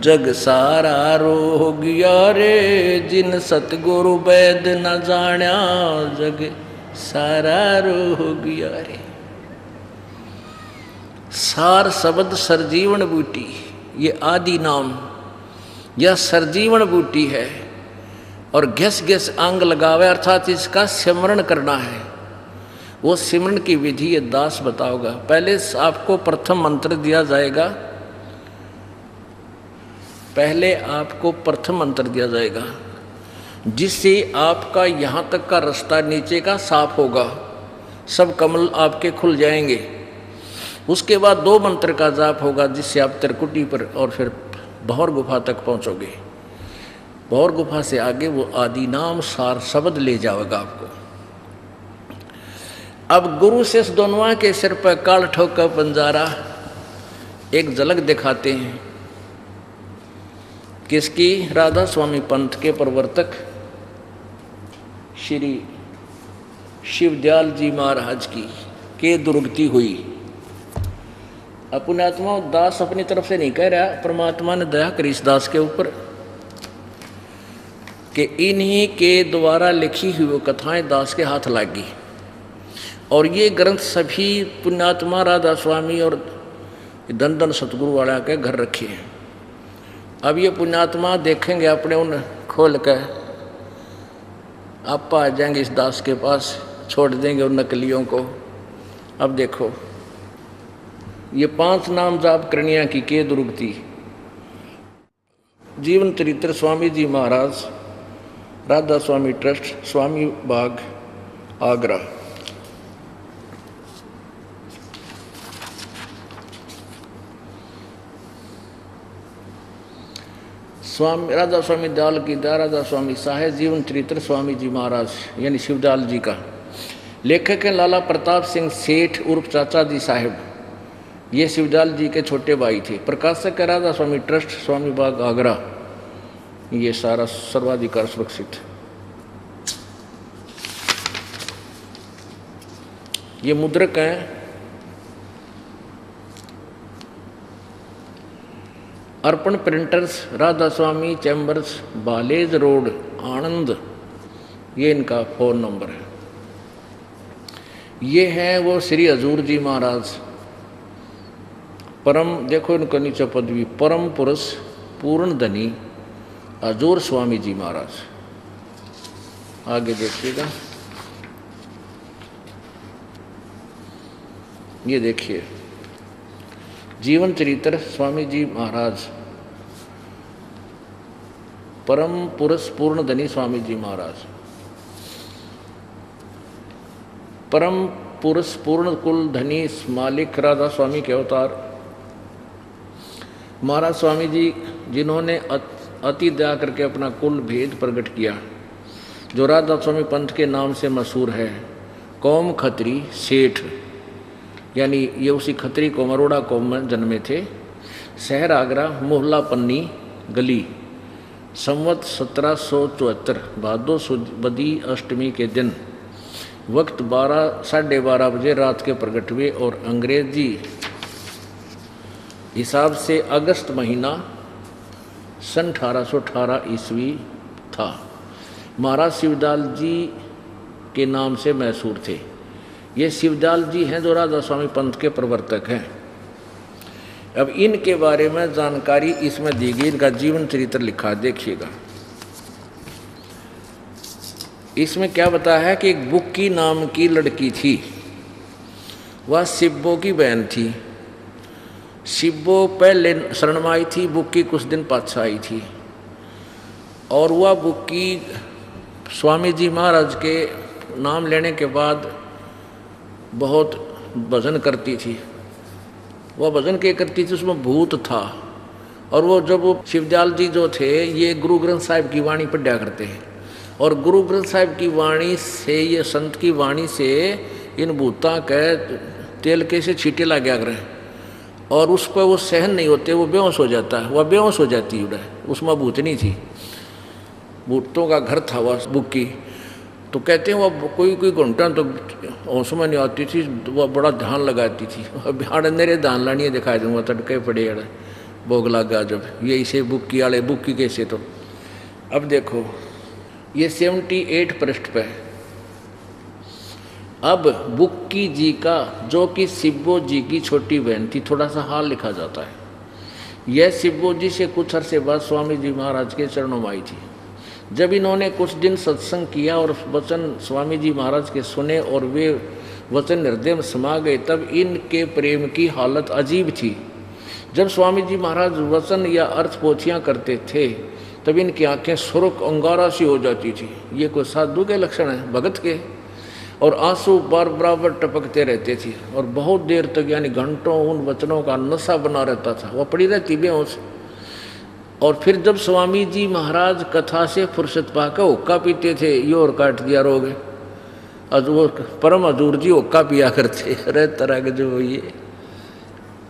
जग सारा रोगिया रे। जिन सतगुरु वैद न जाण्या जग सारा रोगिया रे। सार शब्द सरजीवन बूटी ये आदि नाम यह सरजीवन बूटी है। और घस घस आंग लगावे अर्थात इसका सिमरण करना है। वो सिमरण की विधि ये दास बताओगा। पहले आपको प्रथम मंत्र दिया जाएगा। पहले आपको प्रथम मंत्र दिया जाएगा जिससे आपका यहाँ तक का रास्ता नीचे का साफ होगा। सब कमल आपके खुल जाएंगे। उसके बाद 2 मंत्र का जाप होगा जिससे आप त्रिकुटी पर और फिर भौर गुफा तक पहुँचोगे। भौर गुफा से आगे वो आदि नाम सार शब्द ले जाएगा आपको। अब गुरु शिष्य दोनों के सिर पर काल ठोका पंजारा एक झलक दिखाते हैं। किसकी? राधा स्वामी पंथ के प्रवर्तक श्री शिवदयाल जी महाराज की के दुर्गति हुई। पुण्यात्मा दास अपनी तरफ से नहीं कह रहा, परमात्मा ने दया करी इस दास के ऊपर कि इन्हीं के द्वारा लिखी हुई वो कथाएं दास के हाथ लगी। और ये ग्रंथ सभी पुण्यात्मा राधा स्वामी और धन धन सतगुरु वाला के घर रखे हैं। अब ये पुण्यात्मा देखेंगे अपने उन खोल कर आप आ जाएंगे इस दास के पास, छोड़ देंगे उन नकलियों को। अब देखो ये 5 नाम जाप करनिया की के दुर्गति। जीवन चरित्र स्वामी जी महाराज, राधा स्वामी ट्रस्ट, स्वामी बाग, आगरा। स्वामी राधा स्वामी दयाल की दया, राधा स्वामी साहे, जीवन चरित्र स्वामी जी महाराज यानी शिवदयाल जी का। लेखक हैं लाला प्रताप सिंह सेठ उर्फ चाचा जी साहिब। ये शिवदयाल जी के छोटे भाई थे। प्रकाशक है राधा स्वामी ट्रस्ट, स्वामी बाग, आगरा। ये सारा सर्वाधिकार सुरक्षित। ये मुद्रक हैं। अर्पण प्रिंटर्स, राधा स्वामी चैम्बर्स, बालेज रोड, आनंद, ये इनका फ़ोन नंबर है। ये है वो श्री हजूर जी महाराज, परम, देखो इनका नीचे पदवी, परम पुरुष पूर्ण धनी हजूर स्वामी जी महाराज। आगे देखिएगा, ये देखिए जीवन चरित्र स्वामी जी महाराज, परम पुरुष पूर्ण धनी स्वामी जी महाराज, परम पुरुष पूर्ण कुल धनी मालिक राधा स्वामी के अवतार महाराज स्वामी जी, जिन्होंने अति दया करके अपना कुल भेद प्रकट किया, जो राधा स्वामी पंथ के नाम से मशहूर है। कौम खत्री सेठ, यानी ये उसी खत्री कौम अरोड़ा कौम में जन्मे थे। शहर आगरा, मोहल्ला पन्नी गली, संवत 1774, भादो बदी अष्टमी के दिन, वक्त 12:30 बजे रात के प्रकट हुए और अंग्रेजी हिसाब से अगस्त महीना सन 1818 ईस्वी था। महाराज शिवदयाल जी के नाम से मशहूर थे। ये शिवदयाल जी हैं जो राधा स्वामी पंथ के प्रवर्तक हैं। अब इनके बारे में जानकारी इसमें दी गई, इनका जीवन चरित्र लिखा, देखिएगा। इसमें क्या बताया है कि एक बुक्की नाम की लड़की थी, वह शिब्बो की बहन थी। शिब्बो पहले शरण में आई थी, बुक्की कुछ दिन पाछा आई थी, और वह बुक्की स्वामी जी महाराज के नाम लेने के बाद बहुत भजन करती थी। वह भजन क्या करती थी, उसमें भूत था। और वो जब वो शिवदयाल जी जो थे, ये गुरु ग्रंथ साहिब की वाणी पढ़ा करते हैं, और गुरु ग्रंथ साहिब की वाणी से, ये संत की वाणी से इन भूता के तेल के से छींटे लग गया करें, और उस पर वो सहन नहीं होते, वो बेहोश हो जाता है, वह बेहोश हो जाती है। उसमें भूतनी थी, भूतों का घर था वह बुक्की। तो कहते हैं वह कोई घंटा तो होश में नहीं आती थी, वह बड़ा ध्यान लगाती थी। बिहार मेरे ध्यान लानी दिखाई दूंगा, तड़के पड़े भोग लगा जब, ये इसे बुक्की वाले बुक्की कैसे। तो अब देखो ये 78 पृष्ठ पे, अब बुक्की जी का, जो कि शिब्बो जी की छोटी बहन थी, थोड़ा सा हाल लिखा जाता है। यह शिब्बो जी से कुछ अरसे बाद स्वामी जी महाराज के चरणों में आई थी। जब इन्होंने कुछ दिन सत्संग किया और वचन स्वामी जी महाराज के सुने और वे वचन हृदय में समा गए, तब इनके प्रेम की हालत अजीब थी। जब स्वामी जी महाराज वचन या अर्थ पोथियाँ करते थे, तब इनकी आंखें सुर्ख अंगारा सी हो जाती थी। ये कोई साधु के लक्षण है, भगत के। और आंसू बार बराबर टपकते रहते थे, और बहुत देर तक, यानी घंटों, उन वचनों का नशा बना रहता था। वह पड़ी रहती बेहोश। और फिर जब स्वामी जी महाराज कथा से फुर्सत पाकर हुक्का पीते थे, ये और काट दिया रोग। वो परम हजूर जी हुक्का पिया करते, रह तरह के जो ये।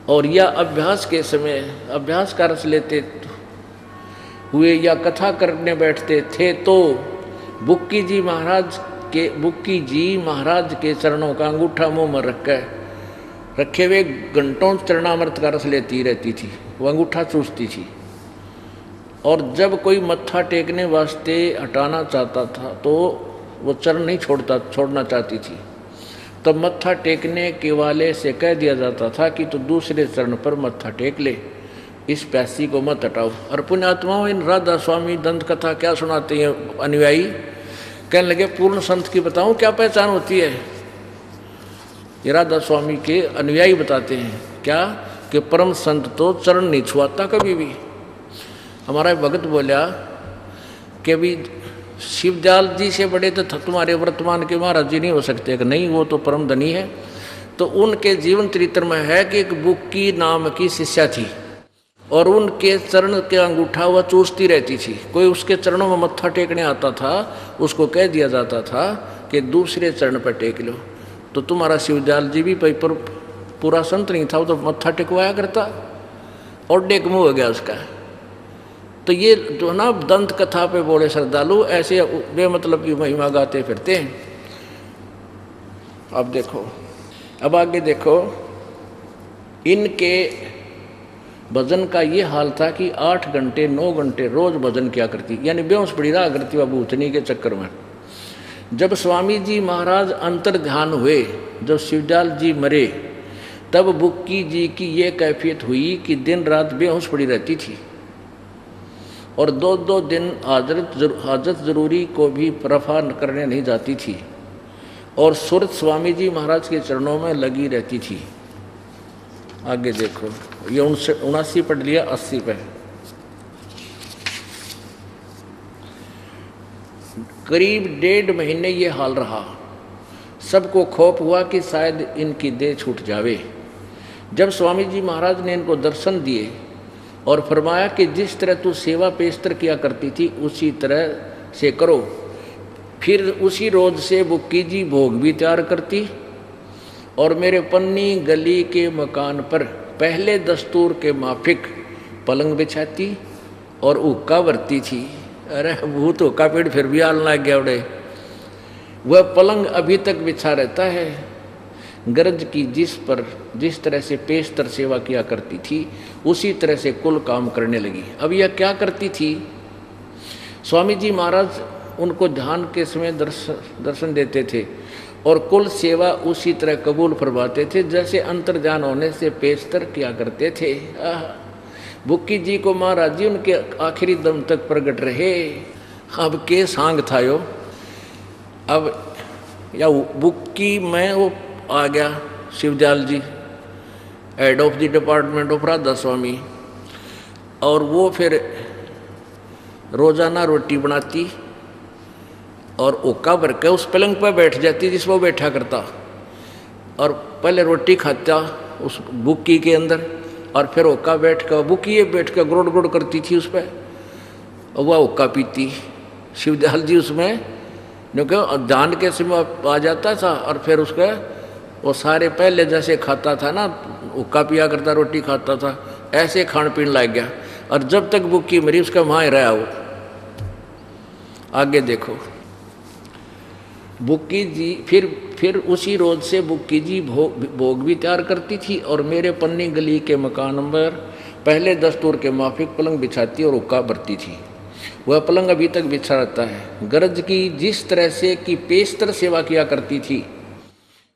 और या अभ्यास के समय अभ्यास का रस लेते हुए या कथा करने बैठते थे, तो बुक्की जी महाराज के चरणों का अंगूठा मुंह में रखे हुए घंटों चरणामृत का रस लेती रहती थी। वो अंगूठा चूसती थी। और जब कोई मत्था टेकने वास्ते हटाना चाहता था, तो वो चरण नहीं छोड़ना चाहती थी, तब मत्था टेकने के वाले से कह दिया जाता था कि तो दूसरे चरण पर मत्था टेक ले, इस प्यासी को मत हटाओ। और पुण्यात्माओं, इन राधा स्वामी दंत कथा क्या सुनाते हैं अनुयायी? कहने लगे पूर्ण संत की बताऊं क्या पहचान होती है? ये राधा स्वामी के अनुयायी बताते हैं क्या, कि परम संत तो चरण नहीं छुआता कभी भी। हमारा भगत बोला कि भी शिवदयाल जी से बड़े तो तुम्हारे वर्तमान के महाराज जी नहीं हो सकते, कि नहीं, वो तो परम धनी है। तो उनके जीवन चरित्र में है कि एक बुक्की नाम की शिष्या थी, और उनके चरण के अंगूठा वह चूसती रहती थी। कोई उसके चरणों में मत्था टेकने आता था, उसको कह दिया जाता था कि दूसरे चरण पर टेक लो। तो तुम्हारा शिवदयाल जी भी पर पूरा संत नहीं था, वो तो मत्था टेकवाया करता, और डेक मुँह हो गया उसका। तो ये जो ना दंत कथा पे बोले श्रद्धालु ऐसे बेमतलब की महिमा गाते फिरते हैं। अब देखो, अब आगे देखो, इनके भजन का ये हाल था कि 8 घंटे 9 घंटे रोज भजन किया करती, यानी बेहोश पड़ी रहा करती वह भूतनी के चक्कर में। जब स्वामी जी महाराज अंतर ध्यान हुए, जब शिवदयाल जी मरे, तब बुक्की जी की ये कैफियत हुई कि दिन रात बेहोश पड़ी रहती थी और 2-2 दिन हाजत जरूरी को भी रफा करने नहीं जाती थी और सुरत स्वामी जी महाराज के चरणों में लगी रहती थी। आगे देखो, ये 79 पढ़ लिया, 80 पे। करीब 1.5 महीने ये हाल रहा। सबको खौफ हुआ कि शायद इनकी देह छूट जावे। जब स्वामी जी महाराज ने इनको दर्शन दिए और फरमाया कि जिस तरह तू सेवा पेशतर किया करती थी उसी तरह से करो, फिर उसी रोज से बुक्की जी भोग भी तैयार करती और मेरे पन्नी गली के मकान पर पहले दस्तूर के माफिक पलंग बिछाती और हुक्का भरती थी। अरे भूत हुक्का पेड़ फिर भी आलना गया उड़े। वह पलंग अभी तक बिछा रहता है। गरज की जिस तरह से पेशतर सेवा किया करती थी उसी तरह से कुल काम करने लगी। अब यह क्या करती थी? स्वामी जी महाराज उनको ध्यान के समय दर्शन देते थे और कुल सेवा उसी तरह कबूल फरमाते थे जैसे अंतर ध्यान होने से पेशतर किया करते थे। बुक्की जी को महाराज जी उनके आखिरी दम तक प्रकट रहे। अब के सांग था यो। अब या बुक्की में वो आ गया Shivdayal ji, head of the department of Radha Swami, और वो फिर रोजाना रोटी बनाती और ओका भर के उस पलंग पर बैठ जाती जिस वो बैठा करता और पहले रोटी खाता उस बुक्की के अंदर और फिर ओका बैठ कर बुक्की बैठ कर गुड़ गुड़ करती थी उस पर और वह ओका पीती। शिवदयाल जी उसमें क्योंकि दान के समय आ जाता था और फिर उसका वो सारे पहले जैसे खाता था ना, ओका पिया करता, रोटी खाता था, ऐसे खान पीन लग गया और जब तक बुक्की मरी उसका वहाँ ही रहा वो। आगे देखो, बुक्की जी फिर उसी रोज से बुक्की जी भोग भी तैयार करती थी और मेरे पन्नी गली के मकान नंबर पहले दस्तूर के माफिक पलंग बिछाती और हुक्का भरती थी। वह पलंग अभी तक बिछा रहता है। गरज की जिस तरह से कि पेशतर सेवा किया करती थी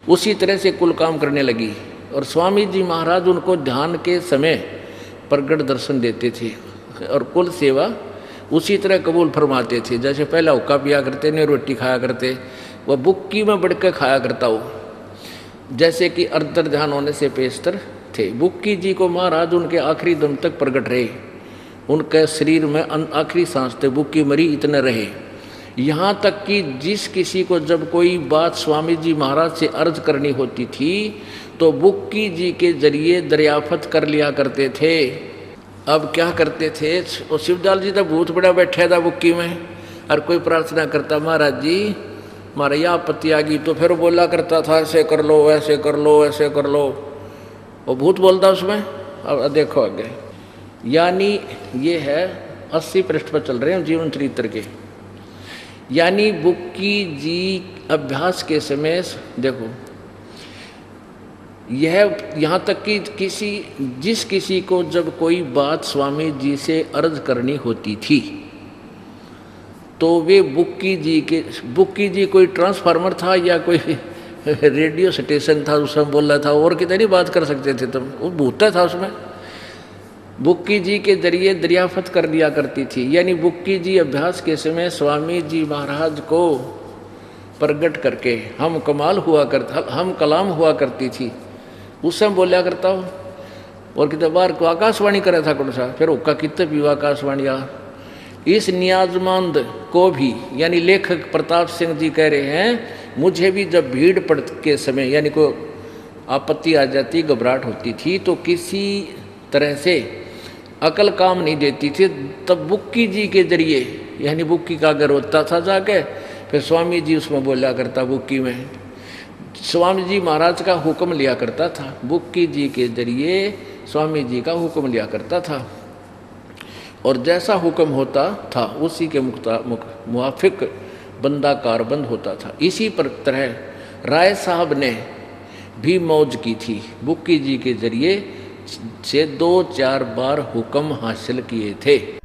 उसी तरह से कुल काम करने लगी और स्वामी जी महाराज उनको ध्यान के समय प्रगट दर्शन देते थे और कुल सेवा उसी तरह कबूल फरमाते थे। जैसे पहला हुक्का पिया करते ने, रोटी खाया करते, वह बुक्की में बढ़ कर खाया करता हो, जैसे कि अंतर ध्यान होने से पेशतर थे। बुक्की जी को महाराज उनके आखिरी दम तक प्रकट रहे। उनके शरीर में आखिरी सांस तक बुक्की मरी इतने रहे। यहाँ तक कि जिस किसी को जब कोई बात स्वामी जी महाराज से अर्ज करनी होती थी तो बुक्की जी के जरिए दरियाफत कर लिया करते थे। अब क्या करते थे, और शिवदयाल जी तो भूत बड़ा बैठा था बुक्की में और कोई प्रार्थना करता, महाराज जी हमारा यह आपत्ति आ गई, तो फिर बोला करता था ऐसे कर लो, ऐसे कर लो, ऐसे कर लो, वो भूत बोलता उसमें। अब देखो आगे, यानी ये है 80 पृष्ठ पर चल रहे हैं जीवन चरित्र के। यानी बुक्की जी अभ्यास के समय देखो, यह यहाँ तक कि जिस किसी को जब कोई बात स्वामी जी से अर्ज करनी होती थी तो वे बुक्की जी कोई ट्रांसफार्मर था या कोई रेडियो स्टेशन था उसमें बोल रहा था, और कितनी बात कर सकते थे तुम, वो भूत था उसमें। बुक्की जी के जरिए दरियाफत कर दिया करती थी। यानी बुक्की जी अभ्यास के समय स्वामी जी महाराज को प्रगट करके हम कलाम हुआ करती थी, उस समय बोलिया करता हो। और कितने बार को आकाशवाणी करे था कौन सा, फिर उक्का कितने भी आकाशवाणी आ। इस नियाजमंद को भी, यानी लेखक प्रताप सिंह जी कह रहे हैं, मुझे भी जब भीड़ पड़ के समय यानी कोई आपत्ति आ जाती, घबराहट होती थी तो किसी तरह से अकल काम नहीं देती थी, तब बुक्की जी के जरिए, यानी बुक्की का अगर होता था जाके, फिर स्वामी जी उसमें बोला करता, बुक्की में स्वामी जी महाराज का हुक्म लिया करता था, बुक्की जी के जरिए स्वामी जी का हुक्म लिया करता था और जैसा हुक्म होता था उसी के मुआफिक बंदा कारबंद होता था। इसी पर तरह राय साहब ने भी मौज की थी। बुक्की जी के जरिए से 2-4 बार हुक्म हासिल किए थे।